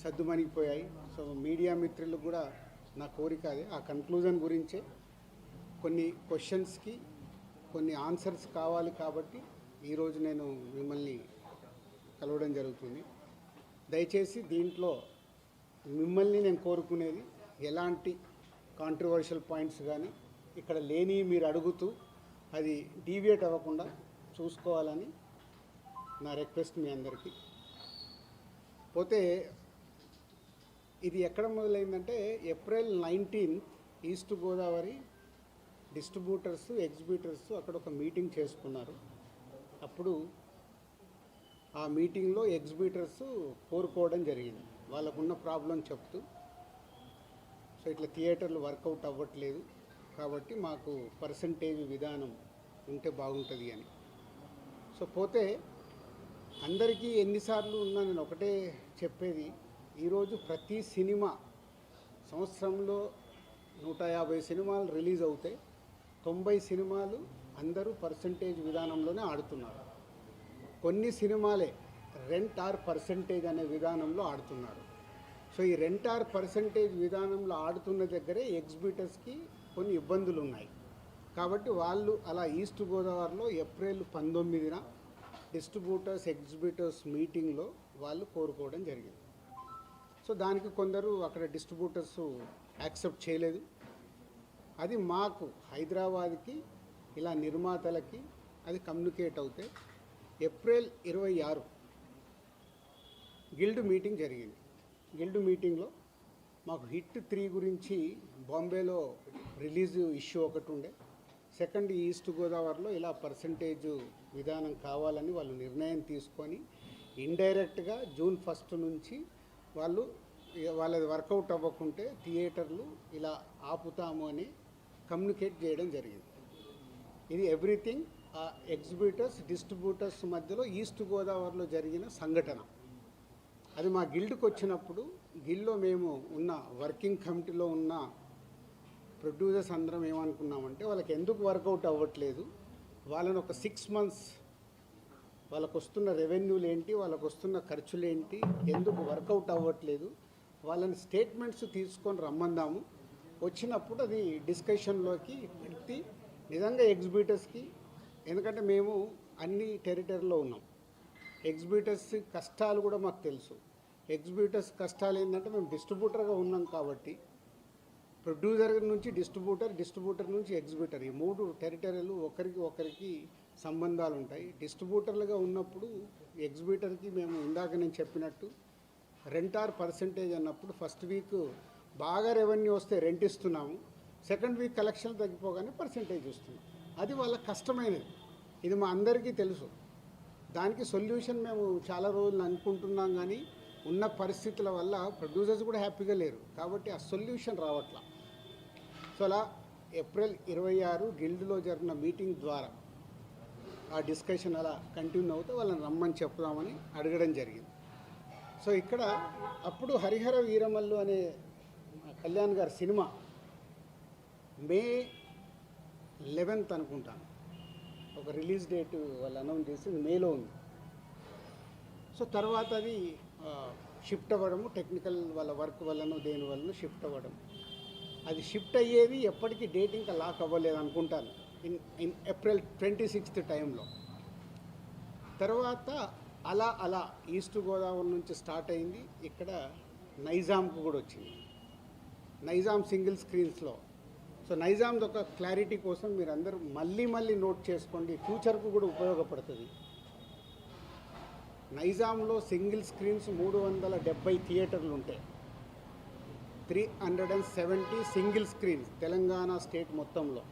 సద్దుమణిగిపోయాయి. So media మిత్రులకు కూడా నా కోరిక అదే, ఆ కన్క్లూజన్ గురించే కొన్ని క్వశ్చన్స్కి కొన్ని ఆన్సర్స్ కావాలి కాబట్టి ఈరోజు నేను మిమ్మల్ని కలవడం జరుగుతుంది. దయచేసి దీంట్లో మిమ్మల్ని నేను కోరుకునేది ఎలాంటి కాంట్రవర్షియల్ పాయింట్స్ కానీ ఇక్కడ లేని మీరు అడుగుతూ అది డీవియేట్ అవ్వకుండా చూసుకోవాలని నా రిక్వెస్ట్ మీ అందరికీ. పోతే ఇది ఎక్కడ మొదలైందంటే April 19 east Godavari distributors exhibitors అక్కడ ఒక మీటింగ్ చేసుకున్నారు. అప్పుడు ఆ మీటింగ్లో ఎగ్జిబ్యూటర్స్ కోరుకోవడం జరిగింది, వాళ్ళకున్న ప్రాబ్లం చెప్తూ. సో ఇట్లా థియేటర్లు వర్కౌట్ అవ్వట్లేదు కాబట్టి మాకు పర్సంటేజ్ విధానం ఉంటే బాగుంటుంది అని. సో పోతే అందరికీ ఎన్నిసార్లు ఉన్నా నేను ఒకటే చెప్పేది, ఈరోజు ప్రతి సినిమా సంవత్సరంలో 150 సినిమాలు రిలీజ్ అవుతాయి, 90 సినిమాలు అందరూ పర్సంటేజ్ విధానంలోనే ఆడుతున్నారు. కొన్ని సినిమాలే రెంట్ ఆర్ పర్సంటేజ్ అనే విధానంలో ఆడుతున్నారు. సో ఈ రెంట్ ఆర్ పర్సంటేజ్ విధానంలో ఆడుతున్న దగ్గరే ఎగ్జిబ్యూటర్స్కి కొన్ని ఇబ్బందులు ఉన్నాయి. కాబట్టి వాళ్ళు అలా ఈస్ట్ గోదావరిలో ఏప్రిల్ 19న డిస్ట్రిబ్యూటర్స్ ఎగ్జిబ్యూటర్స్ మీటింగ్లో వాళ్ళు కోరుకోవడం జరిగింది. సో దానికి కొందరు అక్కడ డిస్ట్రిబ్యూటర్స్ యాక్సెప్ట్ చేయలేదు. అది మాకు హైదరాబాద్కి ఇలా నిర్మాతలకి అది కమ్యూనికేట్ అవుతే ఏప్రిల్ 26 గిల్డ్ మీటింగ్ జరిగింది. గిల్డ్ మీటింగ్లో మాకు హిట్ 3 గురించి బాంబేలో రిలీజ్ ఇష్యూ ఒకటి ఉండే, సెకండ్ ఈస్ట్ గోదావరిలో ఇలా పర్సంటేజ్ విధానం కావాలని వాళ్ళు నిర్ణయం తీసుకొని ఇండైరెక్ట్గా జూన్ 1 నుంచి వాళ్ళది వర్కౌట్ అవ్వకుంటే థియేటర్లు ఇలా ఆపుతాము అని కమ్యూనికేట్ చేయడం జరిగింది. ఇది ఎవ్రీథింగ్ ఎగ్జిబ్యూటర్స్ డిస్ట్రిబ్యూటర్స్ మధ్యలో ఈస్ట్ గోదావరిలో జరిగిన సంఘటన. అది మా గిల్డ్కి వచ్చినప్పుడు గిల్డ్లో మేము ఉన్న వర్కింగ్ కమిటీలో ఉన్న ప్రొడ్యూసర్స్ అందరం ఏమనుకున్నామంటే వాళ్ళకి ఎందుకు వర్కౌట్ అవ్వట్లేదు, వాళ్ళని ఒక 6 months వాళ్ళకు వస్తున్న రెవెన్యూలు ఏంటి, వాళ్ళకు వస్తున్న ఖర్చులు ఏంటి, ఎందుకు వర్కౌట్ అవ్వట్లేదు, వాళ్ళని స్టేట్మెంట్స్ తీసుకొని రమ్మందాము. వచ్చినప్పుడు అది డిస్కషన్లోకి పెట్టి నిజంగా ఎగ్జిబ్యూటర్స్కి, ఎందుకంటే మేము అన్ని టెరిటరీలో ఉన్నాం, ఎగ్జిబ్యూటర్స్ కష్టాలు కూడా మాకు తెలుసు. ఎగ్జిబ్యూటర్స్ కష్టాలు ఏంటంటే మేము డిస్ట్రిబ్యూటర్గా ఉన్నాం కాబట్టి ప్రొడ్యూసర్ నుంచి డిస్ట్రిబ్యూటర్ నుంచి ఎగ్జిబ్యూటర్, ఈ 3 టెరిటరీలు ఒకరికి సంబంధాలు ఉంటాయి. డిస్ట్రిబ్యూటర్లుగా ఉన్నప్పుడు ఎగ్జిబ్యూటర్కి మేము ఇందాక నేను చెప్పినట్టు రెంట్ ఆర్ పర్సంటేజ్ అన్నప్పుడు ఫస్ట్ వీక్ బాగా రెవెన్యూ వస్తే రెంట్ ఇస్తున్నాము, సెకండ్ వీక్ కలెక్షన్ తగ్గిపోగానే పర్సంటేజ్ ఇస్తున్నాం. అది వాళ్ళ కష్టమైనది, ఇది మా అందరికీ తెలుసు. దానికి సొల్యూషన్ మేము చాలా రోజులు అనుకుంటున్నాం, కానీ ఉన్న పరిస్థితుల వల్ల ప్రొడ్యూసర్స్ కూడా హ్యాపీగా లేరు కాబట్టి ఆ సొల్యూషన్ రావట్లా. సో అలా ఏప్రిల్ 26 గిల్డ్లో జరిగిన మీటింగ్ ద్వారా ఆ డిస్కషన్ అలా కంటిన్యూ అవుతూ వాళ్ళని రమ్మని చెప్దామని అడగడం జరిగింది. సో ఇక్కడ అప్పుడు హరిహర వీరమల్లు అనే కళ్యాణ్ గారి సినిమా మే 11th అనుకుంటాను ఒక రిలీజ్ డేట్ వాళ్ళు అనౌన్స్ చేసి మేలో ఉంది. సో తర్వాత అది షిఫ్ట్ అవ్వడము, టెక్నికల్ వాళ్ళ వర్క్ వల్లనో దేని వల్లనో షిఫ్ట్ అవ్వడం, అది షిఫ్ట్ అయ్యేది ఎప్పటికీ డేట్ ఇంకా లాక్ అవ్వలేదు అనుకుంటాను, ఇన్ ఏప్రిల్ 26th టైంలో. తర్వాత అలా ఈస్ట్ గోదావరి నుంచి స్టార్ట్ అయింది, ఇక్కడ నైజాంకు కూడా వచ్చింది, నైజాం సింగిల్ స్క్రీన్స్లో. సో నైజాంది ఒక క్లారిటీ కోసం మీరు అందరూ మళ్ళీ నోట్ చేసుకోండి, ఫ్యూచర్కు కూడా ఉపయోగపడుతుంది. నైజాంలో సింగిల్ స్క్రీన్స్ 370 థియేటర్లు ఉంటాయి, 370 సింగిల్ స్క్రీన్స్ తెలంగాణ స్టేట్ మొత్తంలో.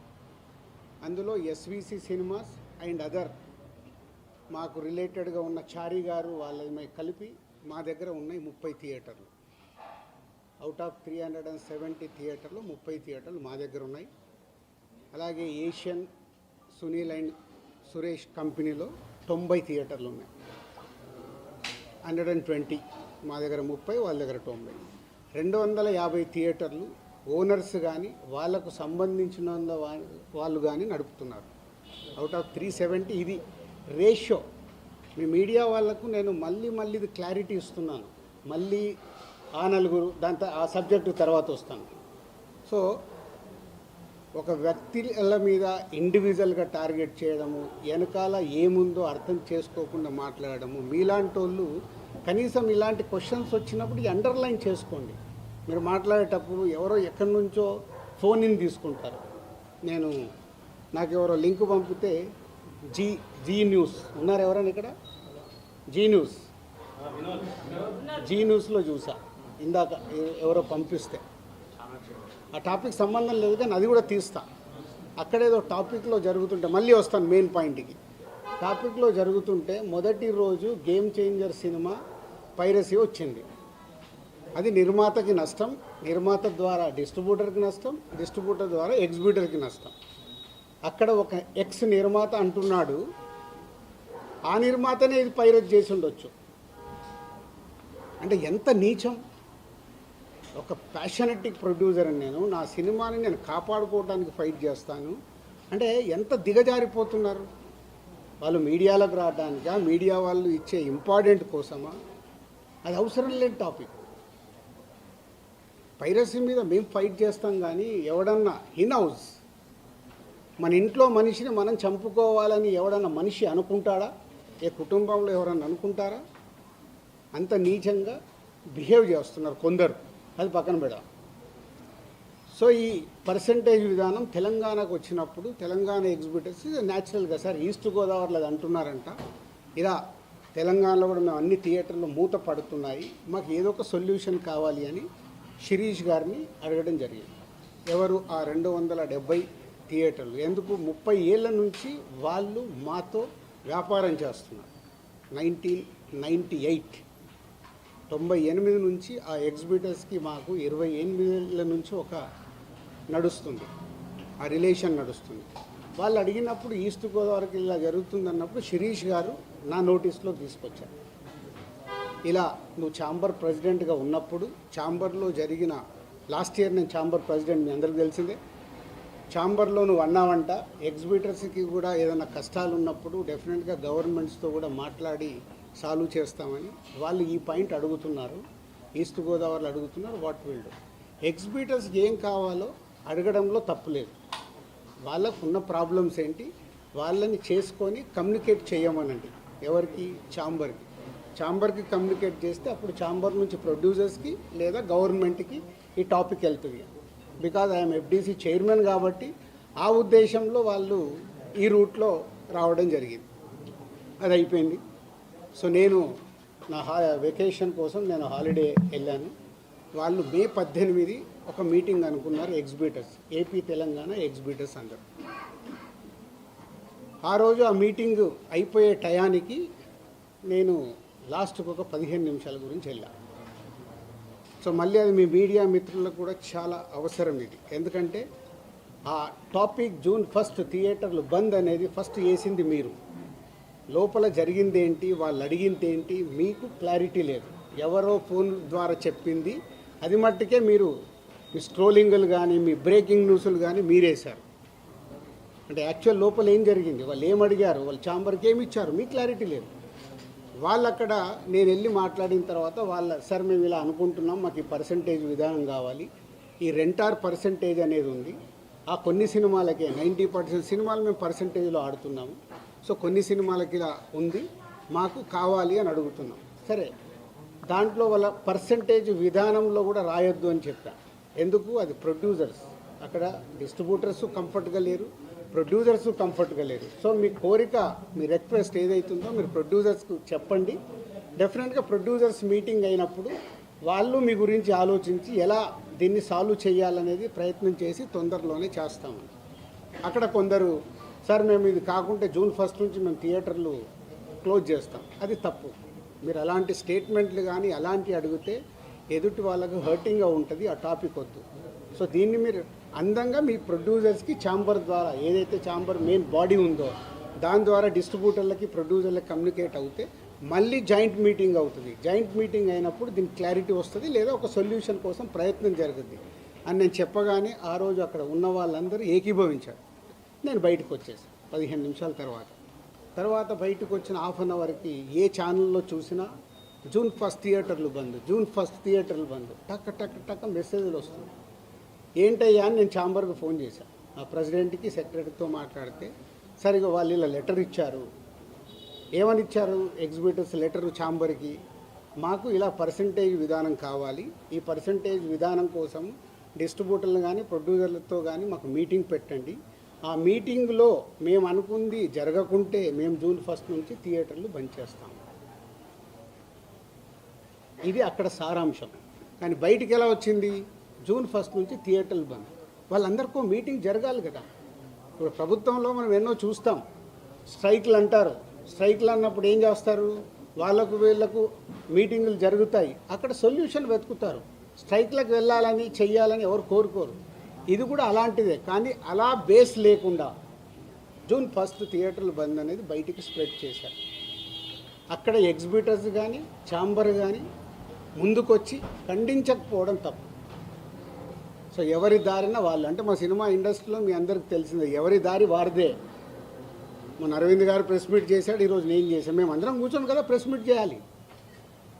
అందులో ఎస్విసి సినిమాస్ అండ్ అదర్ మాకు రిలేటెడ్గా ఉన్న చారి గారు వాళ్ళ కలిపి మా దగ్గర ఉన్నాయి 30 థియేటర్లు. అవుట్ ఆఫ్ 370 థియేటర్లు 30 థియేటర్లు మా దగ్గర ఉన్నాయి. అలాగే ఏషియన్ సునీల్ అండ్ సురేష్ కంపెనీలో 90 థియేటర్లు ఉన్నాయి, 120 మా దగ్గర 30, వాళ్ళ దగ్గర 90, 250 థియేటర్లు ఓనర్స్ కానీ వాళ్ళకు సంబంధించిన వాళ్ళు కానీ నడుపుతున్నారు. అవుట్ ఆఫ్ 370 ఇది రేషియో. మీ మీడియా వాళ్ళకు నేను మళ్ళీ ఇది క్లారిటీ ఇస్తున్నాను, మళ్ళీ ఆ నలుగురు ఆ సబ్జెక్టు తర్వాత వస్తాను. సో ఒక వ్యక్తుల మీద ఇండివిజువల్గా టార్గెట్ చేయడము, వెనకాల ఏముందో అర్థం చేసుకోకుండా మాట్లాడము, మీలాంటి వాళ్ళు కనీసం ఇలాంటి క్వశ్చన్స్ వచ్చినప్పుడు అండర్లైన్ చేసుకోండి. మీరు మాట్లాడేటప్పుడు ఎవరో ఎక్కడి నుంచో ఫోన్ ఇన్ తీసుకుంటారు. నాకు ఎవరో లింక్ పంపితే జీ న్యూస్ ఉన్నారు ఎవరైనా ఇక్కడ? జీ న్యూస్లో చూసా ఇందాక ఎవరో పంపిస్తే. ఆ టాపిక్ సంబంధం లేదు కానీ అది కూడా తీస్తా. అక్కడేదో టాపిక్లో జరుగుతుంటే మళ్ళీ వస్తాను మెయిన్ పాయింట్కి. టాపిక్లో జరుగుతుంటే మొదటి రోజు గేమ్ చేంజర్ సినిమా పైరసీ వచ్చింది. అది నిర్మాతకి నష్టం, నిర్మాత ద్వారా డిస్ట్రిబ్యూటర్కి నష్టం, డిస్ట్రిబ్యూటర్ ద్వారా ఎగ్జిబ్యూటర్కి నష్టం. అక్కడ ఒక ఎక్స్ నిర్మాత అంటున్నాడు, ఆ నిర్మాతనే ఇది పైరసీ చేసి ఉండొచ్చు. అంటే ఎంత నీచం! ఒక ప్యాషనెటిక్ ప్రొడ్యూసర్ అని నా సినిమాని నేను కాపాడుకోవడానికి ఫైట్ చేస్తాను అంటే ఎంత దిగజారిపోతున్నారు వాళ్ళు. మీడియాలోకి రావడానికా, మీడియా వాళ్ళు ఇచ్చే ఇంపార్టెంట్ కోసమా? అది అవసరం లేని టాపిక్. పైరసీ మీద మేము ఫైట్ చేస్తాం కానీ ఎవడన్నా హౌస్ మన ఇంట్లో మనిషిని మనం చంపుకోవాలని ఎవడన్నా మనిషి అనుకుంటాడా? ఏ కుటుంబంలో ఎవరన్నా అనుకుంటారా? అంత నీచంగా బిహేవ్ చేస్తున్నారు కొందరు. అది పక్కన పెడదాం. సో ఈ పర్సంటేజ్ విధానం తెలంగాణకు వచ్చినప్పుడు తెలంగాణ ఎగ్జిబిటర్స్ న్యాచురల్గా సార్ ఈస్ట్ గోదావరిలో అది అంటున్నారంట, ఇలా తెలంగాణలో కూడా మేము అన్ని థియేటర్లు మూత పడుతున్నాయి, మాకు ఏదో ఒక సొల్యూషన్ కావాలి అని శిరీష్ గారిని అడగడం జరిగింది. ఎవరు ఆ 270 థియేటర్లు? ఎందుకు 30 ఏళ్ళ నుంచి వాళ్ళు మాతో వ్యాపారం చేస్తున్నారు. 98 నుంచి ఆ ఎగ్జిబిటర్స్కి మాకు 28 ఏళ్ళ నుంచి ఒక నడుస్తుంది, ఆ రిలేషన్ నడుస్తుంది. వాళ్ళు అడిగినప్పుడు ఈస్ట్ గోదావరికి ఇలా జరుగుతుందన్నప్పుడు శిరీష్ గారు నా నోటీస్లో తీసుకొచ్చారు. ఇలా నువ్వు ఛాంబర్ ప్రెసిడెంట్గా ఉన్నప్పుడు ఛాంబర్లో జరిగిన లాస్ట్ ఇయర్ నేను ఛాంబర్ ప్రెసిడెంట్, మీ అందరికీ తెలిసిందే. ఛాంబర్లో నువ్వు అన్నావంట ఎగ్జిబిటర్స్కి కూడా ఏదైనా కష్టాలు ఉన్నప్పుడు డెఫినెట్గా గవర్నమెంట్స్తో కూడా మాట్లాడి సాల్వ్ చేస్తామని వాళ్ళు ఈ పాయింట్ అడుగుతున్నారు. ఈస్ట్ గోదావరిలో అడుగుతున్నారు. What will do? ఎగ్జిబిటర్స్కి ఏం కావాలో అడగడంలో తప్పులేదు. వాళ్ళకు ఉన్న ప్రాబ్లమ్స్ ఏంటి వాళ్ళని చేసుకొని కమ్యూనికేట్ చేయమనండి. ఎవరికి? ఛాంబర్కి కమ్యూనికేట్ చేస్తే అప్పుడు ఛాంబర్ నుంచి ప్రొడ్యూసర్స్కి లేదా గవర్నమెంట్కి ఈ టాపిక్ వెళ్తుంది. బికాజ్ ఐఎమ్ ఎఫ్డీసీ చైర్మన్ కాబట్టి ఆ ఉద్దేశంలో వాళ్ళు ఈ రూట్లో రావడం జరిగింది. అది అయిపోయింది. సో నేను నా వెకేషన్ కోసం నేను హాలిడే వెళ్ళాను. వాళ్ళు మే 18 ఒక మీటింగ్ అనుకున్నారు ఎగ్జిబిటర్స్, ఏపీ తెలంగాణ ఎగ్జిబిటర్స్ అందరూ. ఆ రోజు ఆ మీటింగ్ అయిపోయే టయానికి నేను లాస్ట్కి ఒక 15 నిమిషాల గురించి వెళ్ళాను. సో మళ్ళీ అది మీ మీడియా మిత్రులకు కూడా చాలా అవసరం ఇది. ఎందుకంటే ఆ టాపిక్ June 1 థియేటర్లు బంద్ అనేది ఫస్ట్ వేసింది మీరు. లోపల జరిగింది ఏంటి, వాళ్ళు అడిగింది ఏంటి మీకు క్లారిటీ లేదు. ఎవరో ఫోన్ ద్వారా చెప్పింది అది మట్టుకే మీరు మీ స్క్రోలింగ్లు కానీ మీ బ్రేకింగ్ న్యూస్లు కానీ మీరేశారు. అంటే యాక్చువల్ లోపల ఏం జరిగింది, వాళ్ళు ఏం అడిగారు, వాళ్ళు ఛాంబర్కి ఏమి ఇచ్చారు, మీకు క్లారిటీ లేదు. వాళ్ళు అక్కడ నేను వెళ్ళి మాట్లాడిన తర్వాత సార్ మేము ఇలా అనుకుంటున్నాం, మాకు ఈ పర్సంటేజ్ విధానం కావాలి, ఈ రెంటార్ పర్సంటేజ్ అనేది ఉంది, ఆ కొన్ని సినిమాలకే 90% సినిమాలు మేము పర్సంటేజ్లో ఆడుతున్నాము, సో కొన్ని సినిమాలకి ఇలా ఉంది, మాకు కావాలి అని అడుగుతున్నాం. సరే, దాంట్లో వాళ్ళ పర్సంటేజ్ విధానంలో కూడా రాయొద్దు అని చెప్పా. ఎందుకు? అది ప్రొడ్యూసర్స్, అక్కడ డిస్ట్రిబ్యూటర్స్ కంఫర్ట్గా లేరు, ప్రొడ్యూసర్స్ కంఫర్ట్గా లేరు. సో మీ కోరిక, మీ రిక్వెస్ట్ ఏదైతుందో మీరు ప్రొడ్యూసర్స్కు చెప్పండి. డెఫినెట్గా ప్రొడ్యూసర్స్ మీటింగ్ అయినప్పుడు వాళ్ళు మీ గురించి ఆలోచించి ఎలా దీన్ని సాల్వ్ చేయాలనేది ప్రయత్నం చేసి తొందరలోనే చేస్తామని. అక్కడ కొందరు సార్ మేము ఇది కాకుంటే June 1 నుంచి మేము థియేటర్లు క్లోజ్ చేస్తాం, అది తప్పు. మీరు అలాంటి స్టేట్మెంట్లు కానీ అలాంటివి అడిగితే ఎదుటి వాళ్ళకు హర్టింగ్గా ఉంటుంది, ఆ టాపిక్ వద్దు. సో దీన్ని మీరు అందంగా మీ ప్రొడ్యూసర్స్కి ఛాంబర్ ద్వారా ఏదైతే ఛాంబర్ మెయిన్ బాడీ ఉందో దాని ద్వారా డిస్ట్రిబ్యూటర్లకి ప్రొడ్యూసర్లకి కమ్యూనికేట్ అవుతే మళ్ళీ జాయింట్ మీటింగ్ అవుతుంది. జాయింట్ మీటింగ్ అయినప్పుడు దీనికి క్లారిటీ వస్తుంది, లేదా ఒక సొల్యూషన్ కోసం ప్రయత్నం జరుగుతుంది అని నేను చెప్పగానే ఆ రోజు అక్కడ ఉన్న వాళ్ళందరూ ఏకీభవించారు. నేను బయటకు వచ్చేసాను 15 నిమిషాల తర్వాత బయటకు వచ్చిన హాఫ్ అన్ అవర్కి ఏ ఛానల్లో చూసినా జూన్ 1 థియేటర్లు బంద్, జూన్ 1 థియేటర్లు బంద్, టక్ టక్ టక్ మెసేజ్లు వస్తుంది. ఏంటయ్యా అని నేను ఛాంబర్కి ఫోన్ చేశాను. ఆ ప్రెసిడెంట్కి సెక్రటరీతో మాట్లాడితే సరిగా వాళ్ళు ఇలా లెటర్ ఇచ్చారు. ఏమని ఇచ్చారు? ఎగ్జిబిటర్స్ లెటరు ఛాంబర్కి, మాకు ఇలా పర్సంటేజ్ విధానం కావాలి, ఈ పర్సంటేజ్ విధానం కోసం డిస్ట్రిబ్యూటర్లు కానీ ప్రొడ్యూసర్లతో కానీ మాకు మీటింగ్ పెట్టండి, ఆ మీటింగ్లో మేము అనుకుంది జరగకుంటే మేము జూన్ 1 నుంచి థియేటర్లు బంద్ చేస్తాం. ఇది అక్కడ సారాంశం. కానీ బయటికి ఎలా వచ్చింది? జూన్ 1 నుంచి థియేటర్లు బంద్. వాళ్ళందరికీ మీటింగ్ జరగాలి కదా. ఇప్పుడు ప్రభుత్వంలో మనం ఎన్నో చూస్తాం, స్ట్రైక్లు అంటారు. స్ట్రైక్లు అన్నప్పుడు ఏం చేస్తారు? వాళ్ళకు వీళ్ళకు మీటింగులు జరుగుతాయి, అక్కడ సొల్యూషన్ వెతుకుతారు. స్ట్రైక్లకు వెళ్ళాలని చెయ్యాలని ఎవరు కోరుకోరు. ఇది కూడా అలాంటిదే. కానీ అలా బేస్ లేకుండా జూన్ 1 థియేటర్లు బంద్ అనేది బయటికి స్ప్రెడ్ చేశారు. అక్కడ ఎగ్జిబిటర్స్ కానీ ఛాంబర్ కానీ ముందుకొచ్చి ఖండించకపోవడం తప్పు. సో ఎవరి దారిన వాళ్ళు, అంటే మా సినిమా ఇండస్ట్రీలో మీ అందరికి తెలిసిందే, ఎవరి దారి వారిదే. మన అరవింద్ గారు ప్రెస్ మీట్ చేశాడు, ఈరోజు నేను చేశాను. మేము అందరం కూర్చొని కదా ప్రెస్ మీట్ చేయాలి.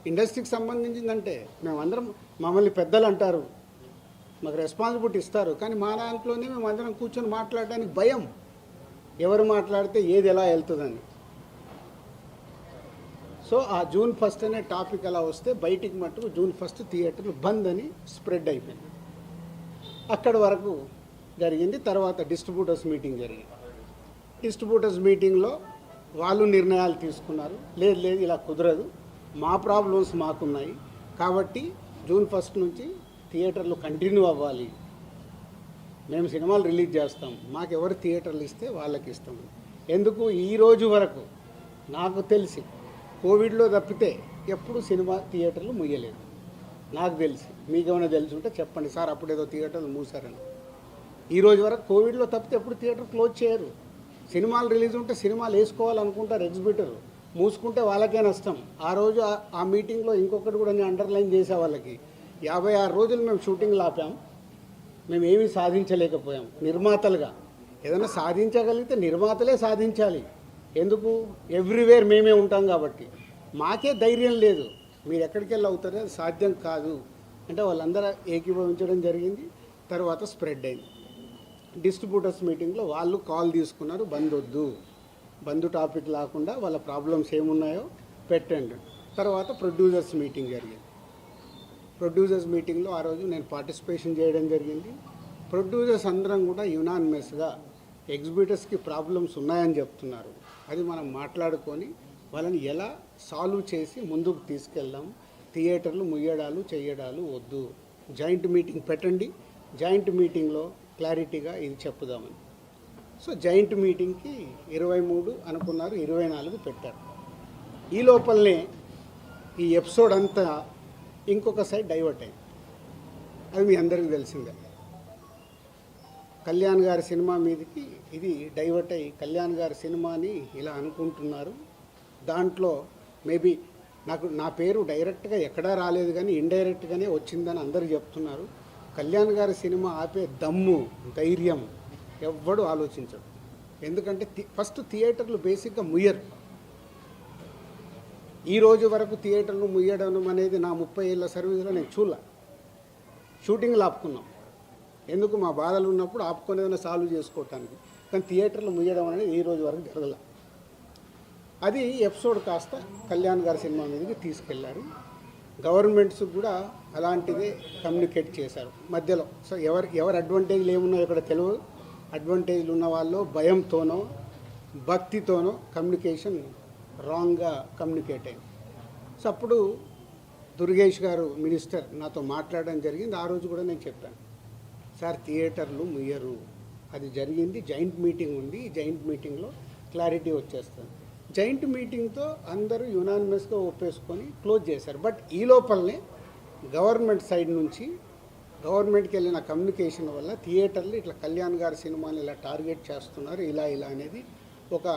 ఇండస్ట్రీకి సంబంధించిందంటే మేమందరం, మమ్మల్ని పెద్దలు అంటారు, మాకు రెస్పాన్సిబిలిటీ ఇస్తారు. కానీ మా దాంట్లోనే మేము అందరం కూర్చొని మాట్లాడడానికి భయం, ఎవరు మాట్లాడితే ఏది ఎలా వెళ్తుందని. సో ఆ జూన్ 1 అనే టాపిక్ అలా వస్తే బయటికి మట్టుకు జూన్ 1 థియేటర్లు బంద్ అని స్ప్రెడ్ అయిపోయింది. అక్కడి వరకు జరిగింది. తర్వాత డిస్ట్రిబ్యూటర్స్ మీటింగ్ జరిగింది. డిస్ట్రిబ్యూటర్స్ మీటింగ్లో వాళ్ళు నిర్ణయాలు తీసుకున్నారు. లేదు లేదు ఇలా కుదరదు, మా ప్రాబ్లమ్స్ మాకున్నాయి కాబట్టి జూన్ 1 నుంచి థియేటర్లు కంటిన్యూ అవ్వాలి, మేము సినిమాలు రిలీజ్ చేస్తాం, మాకు ఎవరు థియేటర్లు ఇస్తే వాళ్ళకి ఇస్తాం. ఎందుకు ఈ రోజు వరకు నాకు తెలిసి కోవిడ్లో తప్పితే ఎప్పుడు సినిమా థియేటర్లు ముయ్యలేదు నాకు తెలిసి. మీకేమైనా తెలిసి ఉంటే చెప్పండి సార్, అప్పుడు ఏదో థియేటర్లు మూసారని. ఈ రోజు వరకు కోవిడ్లో తప్పితే ఎప్పుడు థియేటర్ క్లోజ్ చేయరు. సినిమాలు రిలీజ్ ఉంటే సినిమాలు వేసుకోవాలనుకుంటారు ఎగ్జిబిటర్, మూసుకుంటే వాళ్ళకే నష్టం. ఆ రోజు ఆ మీటింగ్లో ఇంకొకటి కూడా నేను అండర్లైన్ చేసే వాళ్ళకి, 56 రోజులు మేము షూటింగ్లు ఆపాం, మేము ఏమీ సాధించలేకపోయాం. నిర్మాతలుగా ఏదైనా సాధించగలిగితే నిర్మాతలే సాధించాలి. ఎందుకు? ఎవ్రీవేర్ మేమే ఉంటాం కాబట్టి. మాకే ధైర్యం లేదు, మీరు ఎక్కడికి వెళ్ళి అవుతారో అది సాధ్యం కాదు అంటే వాళ్ళందరూ ఏకీభవించడం జరిగింది. తర్వాత స్ప్రెడ్ అయింది. డిస్ట్రిబ్యూటర్స్ మీటింగ్లో వాళ్ళు కాల్ తీసుకున్నారు, బంద్ వద్దు, బంద్ టాపిక్ లేకుండా వాళ్ళ ప్రాబ్లమ్స్ ఏమున్నాయో పెట్టండి. తర్వాత ప్రొడ్యూసర్స్ మీటింగ్ జరిగింది. ప్రొడ్యూసర్స్ మీటింగ్లో ఆ రోజు నేను పార్టిసిపేషన్ చేయడం జరిగింది. ప్రొడ్యూసర్స్ అందరం కూడా యునానిమస్గా ఎగ్జిబిటర్స్కి ప్రాబ్లమ్స్ ఉన్నాయని చెప్తున్నారు. అది మనం మాట్లాడుకొని వాళ్ళని ఎలా సాల్వ్ చేసి ముందుకు తీసుకెళ్దాం. థియేటర్లు ముయ్యడాలు చేయడాలు వద్దు, జాయింట్ మీటింగ్ పెట్టండి, జాయింట్ మీటింగ్లో క్లారిటీగా ఇది చెప్పుదామని. సో జాయింట్ మీటింగ్కి 23 అనుకున్నారు, 24 పెట్టారు. ఈ లోపలనే ఈ ఎపిసోడ్ అంతా ఇంకొక సైడ్ డైవర్ట్ అయింది. అది మీ అందరికీ తెలిసిందే. కళ్యాణ్ గారి సినిమా మీదకి ఇది డైవర్ట్ అయ్యి కళ్యాణ్ గారి సినిమాని ఇలా అనుకుంటున్నారు. దాంట్లో మేబీ నా పేరు డైరెక్ట్గా ఎక్కడా రాలేదు కానీ ఇండైరెక్ట్గానే వచ్చిందని అందరూ చెప్తున్నారు. కళ్యాణ్ గారి సినిమా ఆపే దమ్ము ధైర్యం ఎవ్వడు ఆలోచించడు. ఎందుకంటే ఫస్ట్ థియేటర్లు బేసిక్గా ముయ్యరు. ఈ రోజు వరకు థియేటర్లు ముయ్యడం అనేది నా 30 ఏళ్ళ సర్వీస్లో నేను చూడలే. షూటింగ్లు ఆపుకున్నాం, ఎందుకు? మా బాధలు ఉన్నప్పుడు ఆపుకొని ఏదైనా సాల్వ్ చేసుకోవటానికి. కానీ థియేటర్లు ముయ్యడం అనేది ఈ రోజు వరకు జరగల. అది ఎపిసోడ్ కాస్త కళ్యాణ్ గారి సినిమా మీదకి తీసుకెళ్లారు. గవర్నమెంట్స్ కూడా అలాంటిదే కమ్యూనికేట్ చేశారు మధ్యలో. సో ఎవరు అడ్వాంటేజ్లు ఏమున్నాయో ఇక్కడ తెలియదు. అడ్వాంటేజ్లు ఉన్న వాళ్ళు భయంతోనో భక్తితోనో కమ్యూనికేషన్ రాంగ్గా కమ్యూనికేట్ అయింది. సో అప్పుడు దుర్గేష్ గారు మినిస్టర్ నాతో మాట్లాడడం జరిగింది. ఆ రోజు కూడా నేను చెప్పాను, సార్ థియేటర్లు ముయ్యరు, అది జరిగింది, జాయింట్ మీటింగ్ ఉంది, ఈ జాయింట్ మీటింగ్లో క్లారిటీ వచ్చేస్తుంది. జాయింట్ మీటింగ్తో అందరూ యునానిమస్గా ఒప్పేసుకొని క్లోజ్ చేశారు. బట్ ఈ లోపలనే గవర్నమెంట్ సైడ్ నుంచి గవర్నమెంట్కి వెళ్ళిన కమ్యూనికేషన్ వల్ల థియేటర్లు ఇట్లా కళ్యాణ్ గారి సినిమాని ఇలా టార్గెట్ చేస్తున్నారు, ఇలా అనేది ఒక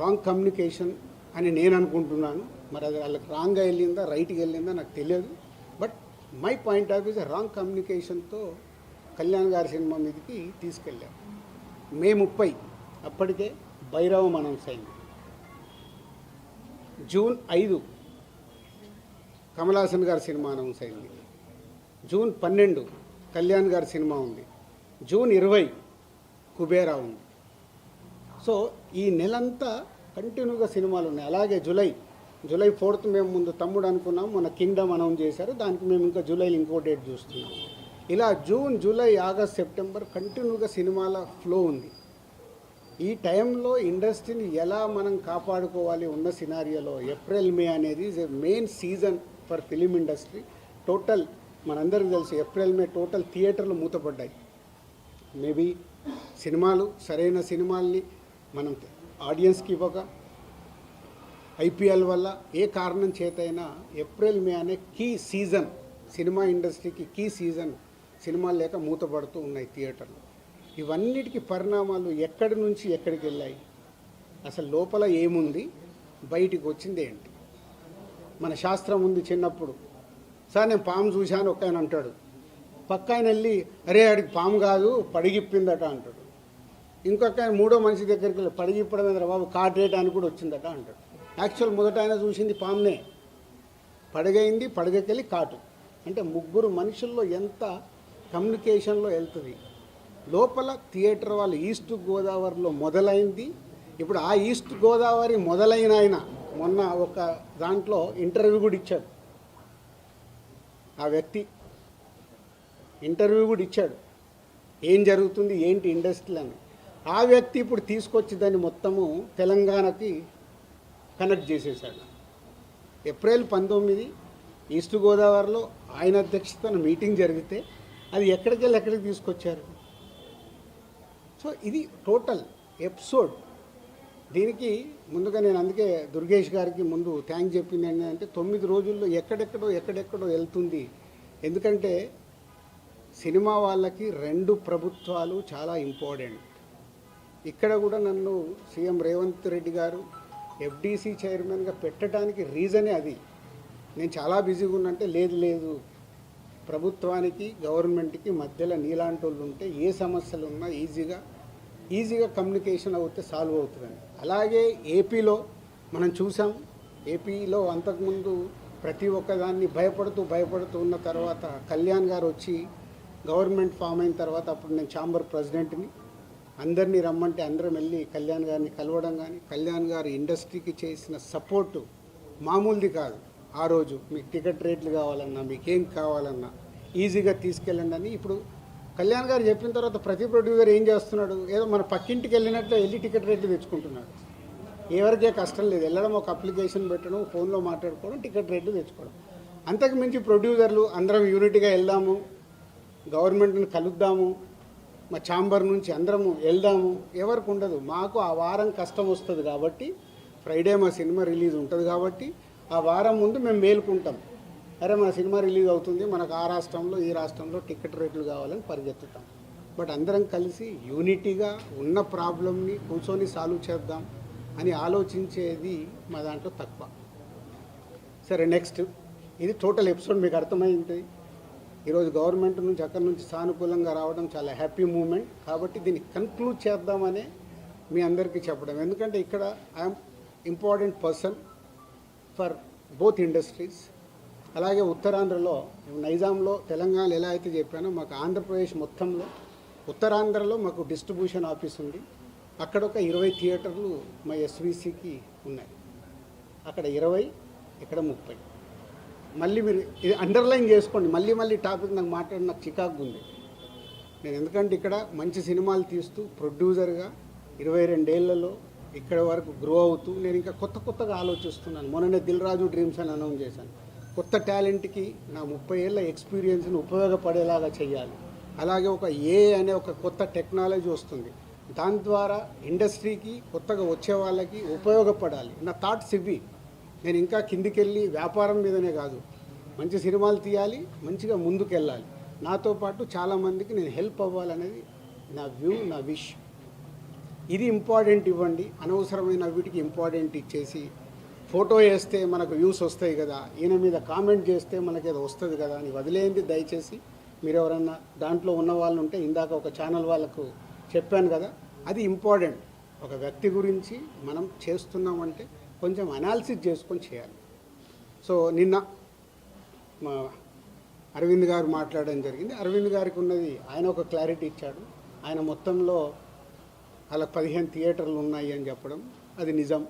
రాంగ్ కమ్యూనికేషన్ అని నేను అనుకుంటున్నాను. మరి అది వాళ్ళకి రాంగ్గా వెళ్ళిందా రైట్గా వెళ్ళిందా నాకు తెలియదు. But my point of views wrong కమ్యూనికేషన్తో కళ్యాణ్ గారి సినిమా మీదకి తీసుకెళ్ళారు. మే 30 అప్పటికే భైరవం అనౌన్స్ అయింది. జూన్ 5 కమల్ హాసన్ గారి సినిమా అనౌన్స్ అయింది. జూన్ 12 కళ్యాణ్ గారి సినిమా ఉంది. జూన్ 20 కుబేరా ఉంది. సో ఈ నెలంతా కంటిన్యూగా సినిమాలు ఉన్నాయి. అలాగే జూలై 4th మేము ముందు తమ్ముడు అనుకున్నాం, మొన్న కింగ్డమ్ అనౌన్స్ చేశారు, దానికి మేము ఇంకా జూలైలో ఇంకో డేట్ చూస్తున్నాం. ఇలా జూన్, జూలై, ఆగస్ట్, సెప్టెంబర్ కంటిన్యూగా సినిమాల ఫ్లో ఉంది. ఈ టైంలో ఇండస్ట్రీని ఎలా మనం కాపాడుకోవాలి ఉన్న సినారియోలో ఏప్రిల్ మే అనేది is a main season for film industry. Total మనందరికీ తెలుసు ఏప్రిల్ మే టోటల్ థియేటర్లు మూతపడ్డాయి. మేబీ సినిమాలు సరైన సినిమాల్ని మనం ఆడియన్స్కి ఇవ్వక, ఐపీఎల్ వల్ల ఏ కారణం చేతైనా ఏప్రిల్ మే అనే కీ సీజన్, సినిమా ఇండస్ట్రీకి కీ సీజన్, సినిమాలు లేక మూతపడుతూ ఉన్నాయి థియేటర్లు. ఇవన్నిటికీ పరిణామాలు ఎక్కడి నుంచి ఎక్కడికి వెళ్ళాయి, అసలు లోపల ఏముంది, బయటికి వచ్చింది ఏంటి? మన శాస్త్రం ఉంది. చిన్నప్పుడు సార్ నేను పాము చూశాను ఒక ఆయన అంటాడు, పక్క ఆయన వెళ్ళి అరే ఆడికి పాము కాదు పడిగిప్పిందట అంటాడు. ఇంకొక ఆయన మూడో మనిషి దగ్గరికి వెళ్ళి పడిగిప్పడం మీద బాబు కాటేయడానికి కూడా వచ్చిందట అంటాడు. యాక్చువల్ మొదట ఆయన చూసింది పామునే, పడగైంది, పడగకెళ్ళి కాటు. అంటే ముగ్గురు మనుషుల్లో ఎంత కమ్యూనికేషన్లో వెళ్తుంది. లోపల థియేటర్ వాళ్ళు ఈస్ట్ గోదావరిలో మొదలైంది. ఇప్పుడు ఆ ఈస్ట్ గోదావరి మొదలైన ఆయన మొన్న ఒక దాంట్లో ఇంటర్వ్యూ కూడా ఇచ్చాడు. ఆ వ్యక్తి ఇంటర్వ్యూ కూడా ఇచ్చాడు, ఏం జరుగుతుంది ఏంటి ఇండస్ట్రీ అని. ఆ వ్యక్తి ఇప్పుడు తీసుకొచ్చి దాన్ని మొత్తము తెలంగాణకి కనెక్ట్ చేసేసాడు. ఏప్రిల్ 19 ఈస్ట్ గోదావరిలో ఆయన అధ్యక్షతన మీటింగ్ జరిగితే అది ఎక్కడికి వెళ్ళి ఎక్కడికి తీసుకొచ్చారు. సో ఇది టోటల్ ఎపిసోడ్. దీనికి ముందుగా నేను అందుకే దుర్గేష్ గారికి ముందు థ్యాంక్ చెప్పింది ఏంటంటే 9 రోజుల్లో ఎక్కడెక్కడో వెళ్తుంది. ఎందుకంటే సినిమా వాళ్ళకి 2 ప్రభుత్వాలు చాలా ఇంపార్టెంట్. ఇక్కడ కూడా నన్ను సీఎం రేవంత్ రెడ్డి గారు ఎఫ్డీసీ చైర్మన్గా పెట్టడానికి రీజనే అది. నేను చాలా బిజీగా ఉన్నంటే లేదు ప్రభుత్వానికి గవర్నమెంట్కి మధ్యలో నీలాంటి వాళ్ళు ఉంటే ఏ సమస్యలు ఉన్నా ఈజీగా కమ్యూనికేషన్ అవుతే సాల్వ్ అవుతుందని. అలాగే ఏపీలో మనం చూసాం. ఏపీలో అంతకుముందు ప్రతి ఒక్కదాన్ని భయపడుతూ ఉన్న తర్వాత కళ్యాణ్ గారు వచ్చి గవర్నమెంట్ ఫామ్ అయిన తర్వాత అప్పుడు నేను ఛాంబర్ ప్రెసిడెంట్ని, అందరినీ రమ్మంటే అందరం వెళ్ళి కళ్యాణ్ గారిని కలవడం కానీ, కళ్యాణ్ గారు ఇండస్ట్రీకి చేసిన సపోర్టు మామూలుది కాదు. ఆ రోజు మీకు టికెట్ రేట్లు కావాలన్నా, మీకేం కావాలన్నా ఈజీగా తీసుకెళ్ళండి అని. ఇప్పుడు కళ్యాణ్ గారు చెప్పిన తర్వాత ప్రతి ప్రొడ్యూసర్ ఏం చేస్తున్నాడు, ఏదో మన పక్కింటికి వెళ్ళినట్లు వెళ్ళి టికెట్ రేట్లు తెచ్చుకుంటున్నాడు. ఎవరికే కష్టం లేదు, వెళ్ళడం, ఒక అప్లికేషన్ పెట్టడం, ఫోన్లో మాట్లాడుకోవడం, టికెట్ రేట్లు తెచ్చుకోవడం. అంతకు మించి ప్రొడ్యూసర్లు అందరం యూనిట్గా వెళ్దాము, గవర్నమెంట్ని కలుద్దాము, మా ఛాంబర్ నుంచి అందరము వెళ్దాము, ఎవరికి ఉండదు. మాకు ఆ వారం కష్టం వస్తుంది కాబట్టి, ఫ్రైడే మా సినిమా రిలీజ్ ఉంటుంది కాబట్టి ఆ వారం ముందు మేము మేలుకుంటాం. అరే మన సినిమా రిలీజ్ అవుతుంది, మనకు ఆ రాష్ట్రంలో ఈ రాష్ట్రంలో టికెట్ రేట్లు కావాలని పరిగెత్తుతాం. బట్ అందరం కలిసి యూనిటీగా ఉన్న ప్రాబ్లమ్ని కూర్చొని సాల్వ్ చేద్దాం అని ఆలోచించేది మా దాంట్లో తక్కువ. సరే నెక్స్ట్, ఇది టోటల్ ఎపిసోడ్ మీకు అర్థమైంది. ఈరోజు గవర్నమెంట్ నుంచి అక్కడి నుంచి సానుకూలంగా రావడం చాలా హ్యాపీ మూమెంట్. కాబట్టి దీన్ని కన్క్లూడ్ చేద్దామనే మీ అందరికీ చెప్పడం. ఎందుకంటే ఇక్కడ I'm important person for both industries. అలాగే ఉత్తరాంధ్రలో, నైజాంలో, తెలంగాణలో ఎలా అయితే చెప్పానో, మాకు ఆంధ్రప్రదేశ్ మొత్తంలో ఉత్తరాంధ్రలో మాకు డిస్ట్రిబ్యూషన్ ఆఫీస్ ఉంది. అక్కడ ఒక 20 థియేటర్లు మా ఎస్వీసీకి ఉన్నాయి. అక్కడ 20, ఇక్కడ 30. మళ్ళీ మీరు ఇది అండర్లైన్ చేసుకోండి. మళ్ళీ టాపిక్ నాకు చికాకు ఉంది. నేను ఎందుకంటే ఇక్కడ మంచి సినిమాలు తీస్తూ ప్రొడ్యూసర్గా 22 ఏళ్లలో ఇక్కడ వరకు గ్రో అవుతూ నేను ఇంకా కొత్తగా ఆలోచిస్తున్నాను. మొన్ననే దిల్ రాజు డ్రీమ్స్ అని అనౌన్స్ చేశాను. కొత్త టాలెంట్కి నా 30 ఏళ్ళ ఎక్స్పీరియన్స్ని ఉపయోగపడేలాగా చేయాలి. అలాగే ఒక అనే ఒక కొత్త టెక్నాలజీ వస్తుంది, దాని ద్వారా ఇండస్ట్రీకి కొత్తగా వచ్చే వాళ్ళకి ఉపయోగపడాలి. నా థాట్స్ ఇవి. నేను ఇంకా కిందికెళ్ళి వ్యాపారం మీదనే కాదు, మంచి సినిమాలు తీయాలి, మంచిగా ముందుకెళ్ళాలి. నాతో పాటు చాలామందికి నేను హెల్ప్ అవ్వాలనేది నా వ్యూ, నా విష్. ఇది ఇంపార్టెంట్ ఇవ్వండి. అనవసరమైన వీటికి ఇంపార్టెంట్ ఇచ్చేసి ఫోటో వేస్తే మనకు వ్యూస్ వస్తాయి కదా, ఈయన మీద కామెంట్ చేస్తే మనకి ఏదో వస్తుంది కదా అని వదిలేయండి దయచేసి. మీరు ఎవరన్నా దాంట్లో ఉన్న వాళ్ళు ఉంటే, ఇందాక ఒక ఛానల్ వాళ్ళకు చెప్పాను కదా, అది ఇంపార్టెంట్. ఒక వ్యక్తి గురించి మనం చేస్తున్నామంటే కొంచెం అనాలిసిస్ చేసుకొని చేయాలి. సో నిన్న మా అరవింద్ గారు మాట్లాడడం జరిగింది. అరవింద్ గారికి ఉన్నది ఆయన ఒక క్లారిటీ ఇచ్చాడు. ఆయన మొత్తంలో అలా 15 థియేటర్లు ఉన్నాయి అని చెప్పడం అది నిజం.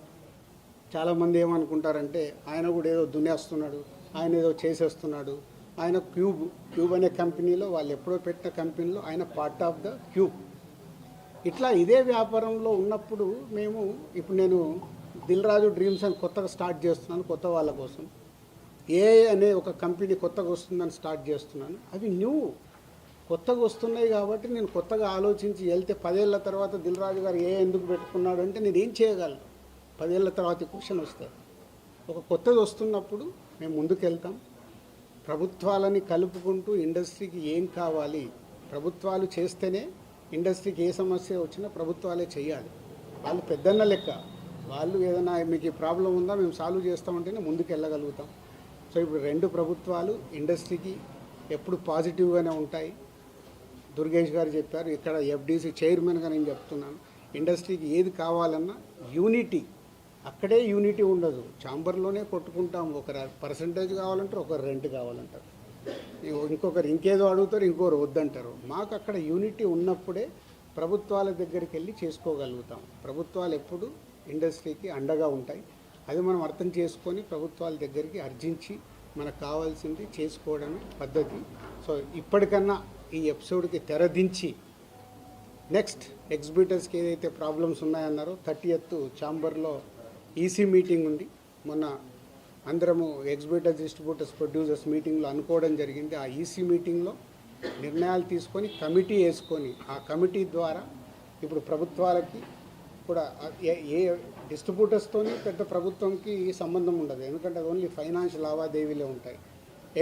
చాలామంది ఏమనుకుంటారంటే ఆయన కూడా ఏదో దున్నేస్తున్నాడు, ఆయన ఏదో చేసేస్తున్నాడు. ఆయన క్యూబ్ అనే కంపెనీలో వాళ్ళు ఎప్పుడో పెట్టిన కంపెనీలో ఆయన పార్ట్ ఆఫ్ ద క్యూబ్. ఇట్లా ఇదే వ్యాపారంలో ఉన్నప్పుడు మేము ఇప్పుడు నేను దిల్ రాజు డ్రీమ్స్ అని కొత్తగా స్టార్ట్ చేస్తున్నాను. కొత్త వాళ్ళ కోసం అనే ఒక కంపెనీ కొత్తగా వస్తుందని స్టార్ట్ చేస్తున్నాను. అవి కొత్తగా వస్తున్నాయి కాబట్టి నేను కొత్తగా ఆలోచించి వెళ్తే 10 ఏళ్ల తర్వాత దిల్ రాజు గారు ఎందుకు పెట్టుకున్నాడు అంటే నేను ఏం చేయగలను? 10 ఏళ్ల తర్వాత క్వశ్చన్ వస్తాయి. ఒక కొత్తది వస్తున్నప్పుడు మేము ముందుకు వెళ్తాం. ప్రభుత్వాలని కలుపుకుంటూ ఇండస్ట్రీకి ఏం కావాలి, ప్రభుత్వాలు చేస్తేనే ఇండస్ట్రీకి ఏ సమస్య వచ్చినా ప్రభుత్వాలే చేయాలి. వాళ్ళు పెద్దన్న లెక్క, వాళ్ళు ఏదైనా మీకు ఈ ప్రాబ్లం ఉందా మేము సాల్వ్ చేస్తామంటేనే ముందుకు వెళ్ళగలుగుతాం. సో ఇప్పుడు 2 ప్రభుత్వాలు ఇండస్ట్రీకి ఎప్పుడు పాజిటివ్గానే ఉంటాయి. దుర్గేష్ గారు చెప్పారు, ఇక్కడ ఎఫ్డీసీ చైర్మన్గా నేను చెప్తున్నాను, ఇండస్ట్రీకి ఏది కావాలన్నా యూనిటీ, అక్కడే యూనిటీ ఉండదు. ఛాంబర్లోనే కొట్టుకుంటాం. ఒక పర్సంటేజ్ కావాలంటారు, ఒకరు రెంట్ కావాలంటారు, ఇంకొకరు ఇంకేదో అడుగుతారు, ఇంకొకరు వద్దంటారు. మాకు అక్కడ యూనిటీ ఉన్నప్పుడే ప్రభుత్వాల దగ్గరికి వెళ్ళి చేసుకోగలుగుతాం. ప్రభుత్వాలు ఎప్పుడు ఇండస్ట్రీకి అండగా ఉంటాయి. అది మనం అర్థం చేసుకొని ప్రభుత్వాల దగ్గరికి అర్జించి మనకు కావాల్సింది చేసుకోవడమే పద్ధతి. సో ఇప్పటికన్నా ఈ ఎపిసోడ్కి తెరదించి నెక్స్ట్ ఎగ్జిబిటర్స్కి ఏదైతే ప్రాబ్లమ్స్ ఉన్నాయన్నారో 30th ఛాంబర్లో ఈసీ మీటింగ్ ఉంది. మొన్న అందరము ఎగ్జిబిటర్స్, డిస్ట్రిబ్యూటర్స్, ప్రొడ్యూసర్స్ మీటింగ్లో అనుకోవడం జరిగింది. ఆ ఈసీ మీటింగ్లో నిర్ణయాలు తీసుకొని కమిటీ వేసుకొని ఆ కమిటీ ద్వారా ఇప్పుడు ప్రభుత్వాలకి కూడా ఏ డిస్ట్రిబ్యూటర్స్తోని పెద్ద ప్రభుత్వంకి సంబంధం ఉండదు. ఎందుకంటే అది ఓన్లీ ఫైనాన్షియల్ లావాదేవీలే ఉంటాయి.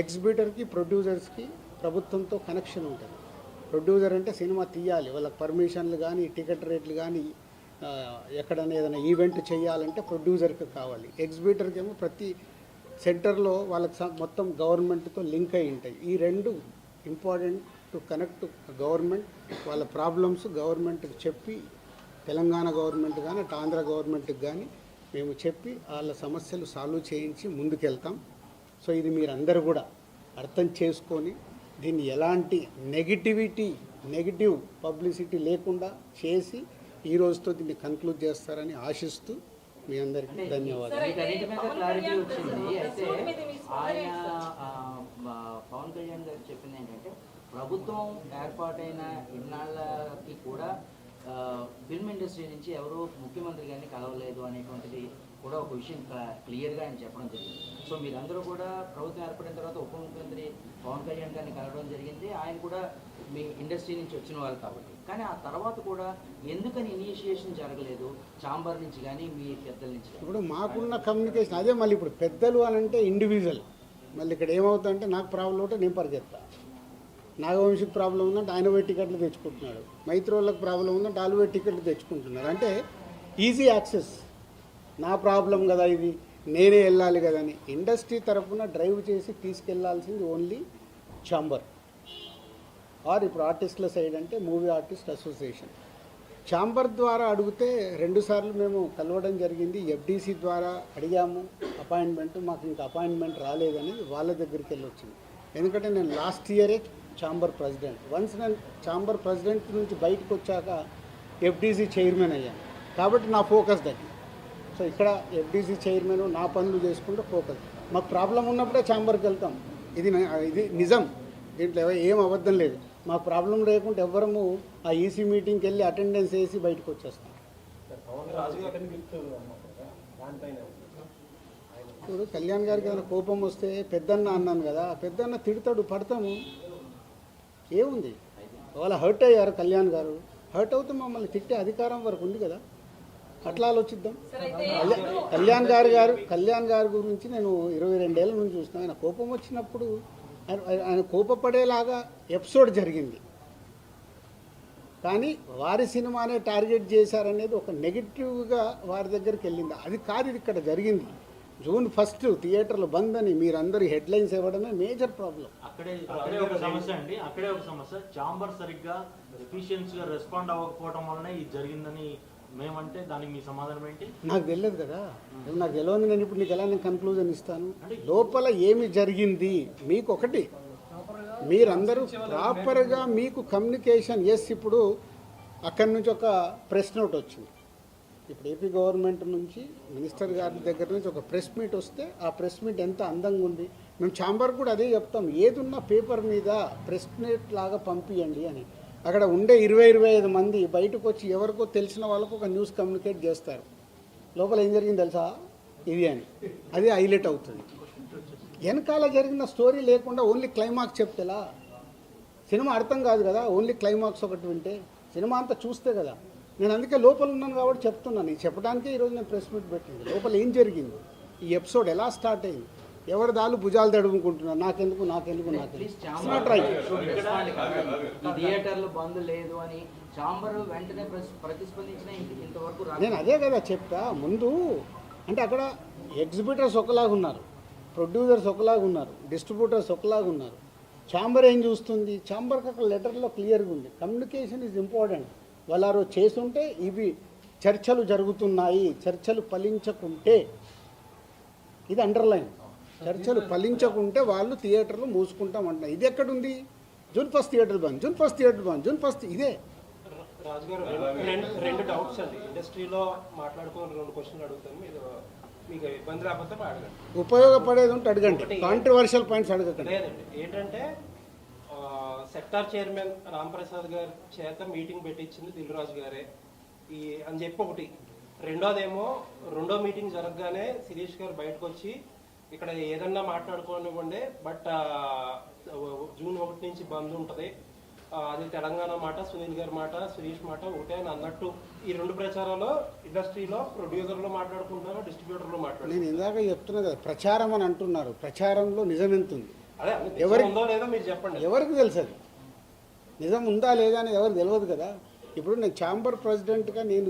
ఎగ్జిబిటర్కి, ప్రొడ్యూసర్స్కి ప్రభుత్వంతో కనెక్షన్ ఉంటుంది. ప్రొడ్యూసర్ అంటే సినిమా తీయాలి, వాళ్ళకి పర్మిషన్లు కానీ టికెట్ రేట్లు కానీ ఎక్కడైనా ఏదైనా ఈవెంట్ చేయాలంటే ప్రొడ్యూసర్కి కావాలి. ఎగ్జిబిటర్కి ఏమో ప్రతి సెంటర్లో వాళ్ళకి మొత్తం గవర్నమెంట్తో లింక్ అయి ఉంటాయి. ఈ 2 ఇంపార్టెంట్ టు కనెక్ట్ గవర్నమెంట్. వాళ్ళ ప్రాబ్లమ్స్ గవర్నమెంట్కి చెప్పి, తెలంగాణ గవర్నమెంట్ కానీ అటు ఆంధ్ర గవర్నమెంట్కి కానీ మేము చెప్పి వాళ్ళ సమస్యలు సాల్వ్ చేయించి ముందుకెళ్తాం. సో ఇది మీరందరూ కూడా అర్థం చేసుకొని దీన్ని ఎలాంటి నెగిటివ్ పబ్లిసిటీ లేకుండా చేసి ఈ రోజుతో దీన్ని కన్క్లూడ్ చేస్తారని ఆశిస్తూ మీ అందరికీ ధన్యవాదాలు. క్లారిటీ వచ్చింది. అయితే ఆయన పవన్ కళ్యాణ్ గారు చెప్పింది ఏంటంటే ప్రభుత్వం ఏర్పాటైన ఇన్నాళ్ళకి కూడా ఫిల్మ్ ఇండస్ట్రీ నుంచి ఎవరు ముఖ్యమంత్రి గారిని కలవలేదు అనేటువంటిది కూడా ఒక విషయం క్లియర్గా ఆయన చెప్పడం జరిగింది. సో మీరందరూ కూడా ప్రభుత్వం ఏర్పడిన తర్వాత ఉప ముఖ్యమంత్రి పవన్ కళ్యాణ్ గారిని కలవడం జరిగింది. ఆయన కూడా మీ ఇండస్ట్రీ నుంచి వచ్చిన వాళ్ళు కాబట్టి. కానీ ఆ తర్వాత కూడా ఎందుకని ఇనిషియేషన్ జరగలేదు ఛాంబర్ నుంచి కానీ మీ పెద్దల నుంచి? ఇప్పుడు మాకున్న కమ్యూనికేషన్ అదే. మళ్ళీ ఇప్పుడు పెద్దలు అని అంటే ఇండివిజువల్. మళ్ళీ ఇక్కడ ఏమవుతుందంటే నాకు ప్రాబ్లం ఉంటే నేను పరిగెత్తా, నాగవంశికి ప్రాబ్లం ఉందంటే ఆయన పోయి టికెట్లు తెచ్చుకుంటున్నాడు, మైత్రోళ్ళకి ప్రాబ్లం ఉందంటే వాళ్ళు పోయి టికెట్లు తెచ్చుకుంటున్నారు. అంటే ఈజీ యాక్సెస్. నా ప్రాబ్లం కదా ఇది, నేనే వెళ్ళాలి కదా అని ఇండస్ట్రీ తరఫున డ్రైవ్ చేసి తీసుకెళ్లాల్సింది ఓన్లీ ఛాంబర్. ఇప్పుడు ఆర్టిస్టుల సైడ్ అంటే మూవీ ఆర్టిస్ట్ అసోసియేషన్. ఛాంబర్ ద్వారా అడిగితే 2 సార్లు మేము కలవడం జరిగింది. ఎఫ్డీసీ ద్వారా అడిగాము అపాయింట్మెంట్, మాకు ఇంకా అపాయింట్మెంట్ రాలేదని వాళ్ళ దగ్గరికి వెళ్ళి వచ్చింది. ఎందుకంటే నేను లాస్ట్ ఇయరే ఛాంబర్ ప్రెసిడెంట్. వన్స్ నేను ఛాంబర్ ప్రెసిడెంట్ నుంచి బయటకు వచ్చాక ఎఫ్డీసీ చైర్మన్ అయ్యాను కాబట్టి నా ఫోకస్ దగ్గర. సో ఇక్కడ ఎఫ్డీసీ చైర్మన్ నా పనులు చేసుకుంటూ ఫోకస్. మాకు ప్రాబ్లం ఉన్నప్పుడే ఛాంబర్కి వెళ్తాం. ఇది నిజం, దీంట్లో ఏం అబద్ధం లేదు. మాకు ప్రాబ్లం లేకుంటే ఎవ్వరము ఆ ఈసీ మీటింగ్కి వెళ్ళి అటెండెన్స్ వేసి బయటకు వచ్చేస్తాం. ఇప్పుడు కళ్యాణ్ గారికి ఏమైనా కోపం వస్తే పెద్దన్న అన్నాను కదా, పెద్దన్న తిడతాడు, పడతాము, ఏముంది. వాళ్ళ హర్ట్ అయ్యారు కళ్యాణ్ గారు, హర్ట్ అవుతే మమ్మల్ని తిట్టే అధికారం వరకు ఉంది కదా, అట్లా ఆలోచిద్దాం. కళ్యాణ్ గారి గురించి నేను 22 ఏళ్ళ నుంచి చూసిన. ఆయన కోపం వచ్చినప్పుడు ఆయన కోపపడేలాగా ఎపిసోడ్ జరిగింది, కానీ వారి సినిమానే టార్గెట్ చేశారనేది ఒక నెగిటివ్గా వారి దగ్గరికి వెళ్ళింది. అది కాదు ఇది ఇక్కడ జరిగింది. June 1 థియేటర్లు బంద్ అని మీరందరూ హెడ్లైన్స్ ఇవ్వడమే మేజర్ ప్రాబ్లం. అక్కడే ఒక సమస్య ఛాంబర్ సరిగ్గా ఎఫిషియన్సీగా రెస్పాండ్ అవ్వకపోవడం వల్లనే ఇది జరిగిందని మేమంటే దానికి మీ సమాధానం ఏంటి? నాకు తెలియదు కదా, నాకు తెలియదు. నేను ఇప్పుడు నీకు ఎలా నేను కన్క్లూజన్ ఇస్తాను? లోపల ఏమి జరిగింది మీకు ఒకటి, మీరందరూ ప్రాపర్గా మీకు కమ్యూనికేషన్. ఎస్, ఇప్పుడు అక్కడి నుంచి ఒక ప్రెస్ నోట్ వచ్చింది. ఇప్పుడు ఏపీ గవర్నమెంట్ నుంచి మినిస్టర్ గారి దగ్గర నుంచి ఒక ప్రెస్ మీట్ వస్తే ఆ ప్రెస్ మీట్ ఎంత అందంగా ఉంది. మేము ఛాంబర్ కూడా అదే చెప్తాం, ఏదున్నా పేపర్ మీద ప్రెస్ మీట్ లాగా పంపించండి అని. అక్కడ ఉండే 20-25 మంది బయటకు వచ్చి ఎవరికో తెలిసిన వాళ్ళకు ఒక న్యూస్ కమ్యూనికేట్ చేస్తారు. లోపల ఏం జరిగింది తెలుసా ఇది అని, అది హైలైట్ అవుతుంది. వెనకాల జరిగిన స్టోరీ లేకుండా ఓన్లీ క్లైమాక్స్ చెప్తేలా సినిమా అర్థం కాదు కదా. ఓన్లీ క్లైమాక్స్ ఒకటి వింటే సినిమా అంతా చూస్తే కదా. నేను అందుకే లోపల ఉన్నాను కాబట్టి చెప్తున్నాను. ఇది చెప్పడానికే ఈరోజు నేను ప్రెస్ మీట్ పెట్టింది. లోపల ఏం జరిగింది, ఈ ఎపిసోడ్ ఎలా స్టార్ట్ అయింది, ఎవరి దాళ్ళు భుజాలు తడుముకుంటున్నారు, నాకెందుకు థియేటర్లు బంద్ లేదు అని చాంబర్ వెంటనే ప్రతిస్పందించిన ఇంతవరకు నేను అదే కదా చెప్తా ముందు. అంటే అక్కడ ఎగ్జిబిటర్స్ ఒకలాగా ఉన్నారు, ప్రొడ్యూసర్స్ ఒకలాగా ఉన్నారు, డిస్ట్రిబ్యూటర్స్ ఒకలాగా ఉన్నారు. ఛాంబర్ ఏం చూస్తుంది, ఛాంబర్కి అక్కడ లెటర్లో క్లియర్గా ఉంది, కమ్యూనికేషన్ ఈజ్ ఇంపార్టెంట్. వాళ్ళు చేసుంటే ఇవి చర్చలు జరుగుతున్నాయి, చర్చలు ఫలించకుంటే ఇది అండర్లైన్, చర్చలు ఫలించకుంటే వాళ్ళు థియేటర్లు మూసుకుంటామంటున్నారు. ఇది ఎక్కడుంది? జూన్ 1 థియేటర్ బంద్, జూన్ 1 థియేటర్ బంద్, జూన్ 1 ఇదే. రాజుగారు రెండు డౌట్స్ అండి. ఇండస్ట్రీలో మాట్లాడుకుని 2 క్వశ్చన్లు అడుగుతాను, మీరు మీకు ఇబ్బంది రాకపోతే అడగండి. ఉపయోగపడేది ఉంటే అడగండి, కాంట్రవర్షియల్ పాయింట్స్ అడగండి. లేదండి, ఏంటంటే సెక్టార్ చైర్మన్ రాంప్రసాద్ గారి చేత మీటింగ్ పెట్టించింది దిల్ రాజు గారే అని చెప్పి ఒకటి. రెండోదేమో రెండో మీటింగ్ జరగగానే శిరీష్ గారు బయటకు వచ్చి ఇక్కడ ఏదన్నా మాట్లాడుకోనివ్వండి, బట్ జూన్ 1 నుంచి బంద్ ఉంటుంది, అది తెలంగాణ మాట, సునీల్ గారి మాట, శిరీష్ మాట ఒకటే అని అన్నట్టు. ఈ 2 ప్రచారాలు ఇండస్ట్రీలో ప్రొడ్యూసర్లు మాట్లాడుకుంటున్నారు, డిస్ట్రిబ్యూటర్లు మాట్లాడుతున్నారు. నేను ఇందాక చెప్తున్నా కదా, ప్రచారం అని అంటున్నారు. ప్రచారంలో నిజం ఎంత ఉంది, అదే ఉందో లేదో మీరు చెప్పండి. ఎవరికి తెలుసు అది నిజం ఉందా లేదా అని ఎవరికి తెలియదు కదా. ఇప్పుడు నేను ఛాంబర్ ప్రెసిడెంట్గా నేను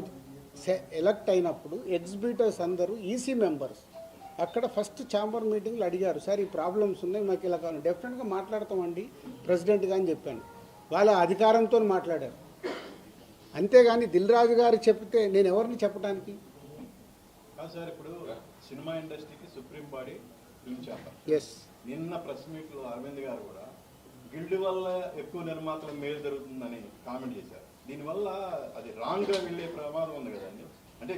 ఎలక్ట్ అయినప్పుడు ఎగ్జిబిటర్స్ అందరూ ఈసీ మెంబర్స్ అక్కడ ఫస్ట్ ఛాంబర్ మీటింగ్లో అడిగారు, సార్ ఈ ప్రాబ్లమ్స్ ఉన్నాయి మాకు ఇలా కావాలి, డెఫినెట్గా మాట్లాడతామండి ప్రెసిడెంట్గా అని చెప్పాను. వాళ్ళ అధికారంతో మాట్లాడారు. అంతేగాని దిల్ రాజు గారు చెప్తే నేను ఎవరిని చెప్పడానికి? సార్ ఇప్పుడు సినిమా ఇండస్ట్రీకి supreme body film chamber. Yes, నిన్న ప్రెస్ మీట్లో అరవింద్ గారు కూడా గిల్డ్ వల్ల ఎక్కువ నిర్మాతలకు మేలు జరుగుతుందని కామెంట్ చేశారు. దీనివల్ల అది రాంగ్గా వెళ్ళే ప్రమాదం ఉంది కదండి. అంటే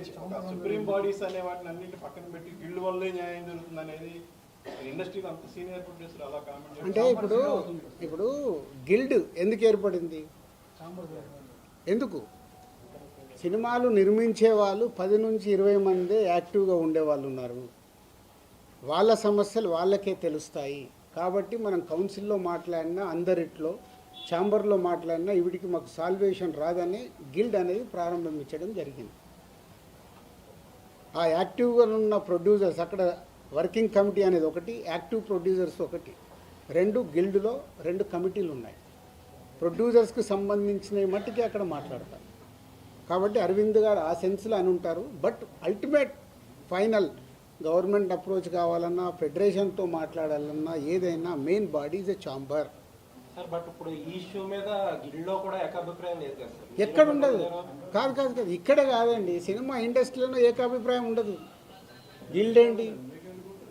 సుప్రీం బాడీస్ అనే వాటిని అన్నింటి పక్కన పెట్టి గిల్డ్ వల్లే న్యాయం జరుగుతుంది అనేది ఇండస్ట్రీలో అంత సీనియర్ ప్రొడ్యూసర్ అలా కామెంట్ అంటే ఇప్పుడు గిల్డ్ ఎందుకు ఏర్పడింది? ఎందుకు? సినిమాలు నిర్మించే వాళ్ళు 10 నుంచి 20 మందే యాక్టివ్గా ఉండేవాళ్ళు ఉన్నారు. వాళ్ళ సమస్యలు వాళ్ళకే తెలుస్తాయి. కాబట్టి మనం కౌన్సిల్లో మాట్లాడినా, అందరిట్లో ఛాంబర్లో మాట్లాడినా వీటికి మాకు సాల్వేషన్ రాదని గిల్డ్ అనేది ప్రారంభించడం జరిగింది. ఆ యాక్టివ్గా ఉన్న ప్రొడ్యూసర్స్, అక్కడ వర్కింగ్ కమిటీ అనేది ఒకటి, యాక్టివ్ ప్రొడ్యూసర్స్ ఒకటి, 2 గిల్డ్లో 2 కమిటీలు ఉన్నాయి. ప్రొడ్యూసర్స్కి సంబంధించిన మట్టికి అక్కడ మాట్లాడతారు. కాబట్టి అరవింద్ గారు ఆ సెన్స్లో అని ఉంటారు. But ultimate final government approach కావాలన్నా, ఫెడరేషన్తో మాట్లాడాలన్నా, ఏదైనా main body is a chamber. Sir but ఇప్పుడు ఈ ఇష్యూ మీద గిల్డ్లో కూడా ఏకాభిప్రాయం లేదు కదా సార్? ఎక్కడ ఉండదు. కాదు ఇక్కడే కాదండి, సినిమా ఇండస్ట్రీలో ఏకాభిప్రాయం ఉండదు. గిల్డ్ ఏంటి?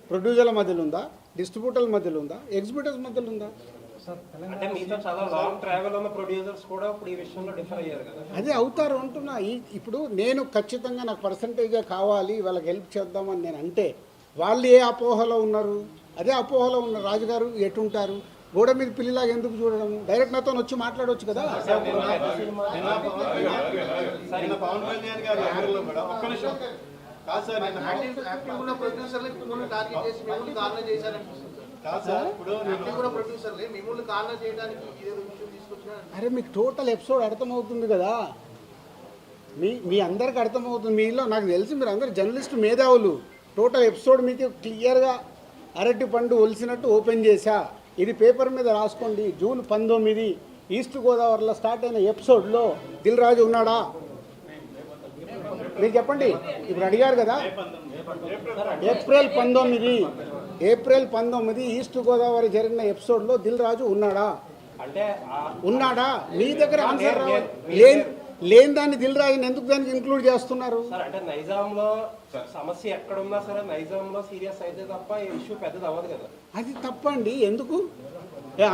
ప్రొడ్యూసర్ల మధ్యలో ఉందా, డిస్ట్రిబ్యూటర్ల మధ్యలో ఉందా, ఎగ్జిబిటర్స్ మధ్యలో ఉందా? అంటే మీతో చాలా లాంగ్ ట్రావెల్ ఉన్న ప్రొడ్యూసర్స్ కూడా ఇప్పుడు ఈ విషయంలో డిఫర్ అయ్యారు కదా. అదే అవుతారు అంటున్నా. ఇప్పుడు నేను ఖచ్చితంగా నాకు పర్సంటేజే కావాలి, వాళ్ళకి హెల్ప్ చేద్దామని నేను అంటే వాళ్ళు ఏ అపోహలో ఉన్నారు? అదే అపోహలో ఉన్న రాజుగారు ఎటుంటారు? గోడ మీద పిల్లిలాగా ఎందుకు చూడడం? డైరెక్ట్ నాతో వచ్చి మాట్లాడవచ్చు కదా. పవన్ కళ్యాణ్ గారు యాక్టర్లో కూడా ఒక్క నిమిషం కాదు సార్, అరే మీకు టోటల్ ఎపిసోడ్ అర్థమవుతుంది కదా, మీ అందరికి అర్థమవుతుంది. మీలో నాకు తెలిసి మీరు అందరు జర్నలిస్ట్ మేధావులు. టోటల్ ఎపిసోడ్ మీకు క్లియర్గా అరటి పండు ఒలిసినట్టు ఓపెన్ చేశా. ఇది పేపర్ మీద రాసుకోండి. జూన్ 19 ఈస్ట్ గోదావరిలో స్టార్ట్ అయిన ఎపిసోడ్లో దిల్ రాజు ఉన్నాడా? మీరు చెప్పండి. ఇప్పుడు అడిగారు కదా, ఏప్రిల్ 19 ఈస్ట్ గోదావరి జరిగిన ఎపిసోడ్లో దిల్ రాజు ఉన్నాడా? అంటే ఉన్నాడా? మీ దగ్గర ఆన్సర్ లేని దాన్ని దిల్ రాజుని ఎందుకు దానికి ఇంక్లూడ్ చేస్తున్నారు? సార్ అంటే నైజాంలో సమస్య ఎక్కడున్నా సరే నైజాంలో సీరియస్ అయితే తప్ప ఈ ఇష్యూ పెద్దది అవ్వదు కదా. అది తప్పండి. ఎందుకు?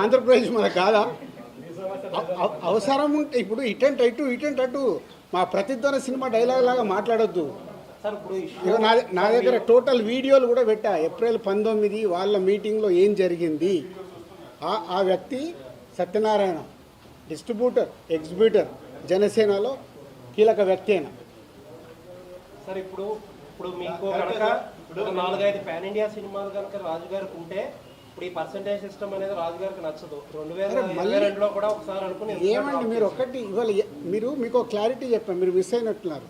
ఆంధ్రప్రదేశ్ మనకు కాదా? అవసరం ఉంటే ఇప్పుడు ఇటెంట్ అటు మా ప్రతిధ్వని సినిమా డైలాగ్ లాగా మాట్లాడొద్దు. సార్ ఇప్పుడు ఇక నా దగ్గర టోటల్ వీడియోలు కూడా పెట్టా. ఏప్రిల్ 19 వాళ్ళ మీటింగ్లో ఏం జరిగింది. ఆ వ్యక్తి సత్యనారాయణ డిస్ట్రిబ్యూటర్ ఎగ్జిబ్యూటర్ జనసేనలో కీలక వ్యక్తి అయినా. సార్ ఇప్పుడు మీకు కనుక 4-5 పాన్ ఇండియా సినిమాలు కనుక రాజు గారికి ఉంటే ఇప్పుడు ఈ పర్సంటేజ్ సిస్టమ్ అనేది రాజు గారికి నచ్చదు. 2022లో కూడా ఒకసారి అనుకుని ఏమండి మీరు ఒక్కటి ఇవాళ మీకు క్లారిటీ చెప్పాను, మీరు మిస్ అయినట్టున్నారు.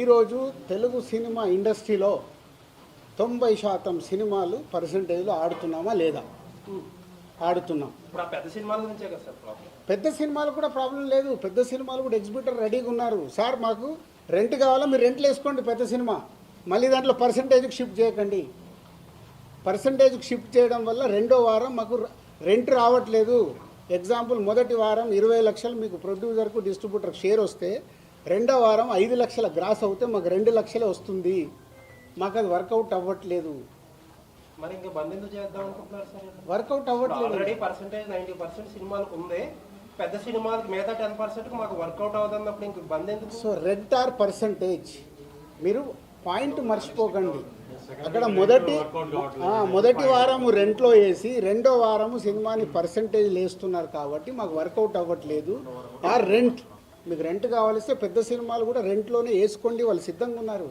ఈరోజు తెలుగు సినిమా ఇండస్ట్రీలో 90% సినిమాలు పర్సంటేజ్లో ఆడుతున్నామా లేదా? ఆడుతున్నాం. ఇప్పుడు ఆ పెద్ద సినిమాల నుంచే కదా సార్ ప్రాబ్లం. పెద్ద సినిమాలు కూడా ప్రాబ్లం లేదు. పెద్ద సినిమాలు కూడా ఎగ్జిబ్యూటర్ రెడీగా ఉన్నారు. సార్ మాకు రెంట్ కావాలా, మీరు రెంట్లు వేసుకోండి పెద్ద సినిమా, మళ్ళీ దాంట్లో పర్సంటేజ్కి షిఫ్ట్ చేయకండి. పర్సంటేజ్కి షిఫ్ట్ చేయడం వల్ల రెండో వారం మాకు రెంట్ రావట్లేదు. ఎగ్జాంపుల్ మొదటి వారం 20 లక్షలు మీకు ప్రొడ్యూసర్కు డిస్ట్రిబ్యూటర్కి షేర్ వస్తే రెండో వారం 5 లక్షల గ్రాస్ అవుతే మాకు 2 లక్షలే వస్తుంది. మాకు అది వర్కౌట్ అవ్వట్లేదు. మరి ఇంకా బంద్ ఎందుకు చేద్దాం అనుకుంటున్నారు సార్? వర్కౌట్ అవ్వట్లేదు. ఆల్రెడీ పర్సంటేజ్ 90% సినిమాలకు ఉంది. పెద్ద సినిమాలకు మిగతా 10% మాకు వర్కౌట్ అవుతున్నప్పుడు ఇంక బంద్ ఎందుకు? సో రెంట్ ఆర్ పర్సంటేజ్ మీరు పాయింట్ మర్చిపోకండి. అక్కడ మొదటి వారము రెంట్లో వేసి రెండో వారము సినిమాని పర్సంటేజ్ వేస్తున్నారు కాబట్టి మాకు వర్కౌట్ అవ్వట్లేదు. ఆ రెంట్ మీకు రెంట్ కావాలిస్తే పెద్ద సినిమాలు కూడా రెంట్లోనే వేసుకోండి, వాళ్ళు సిద్ధంగా ఉన్నారు.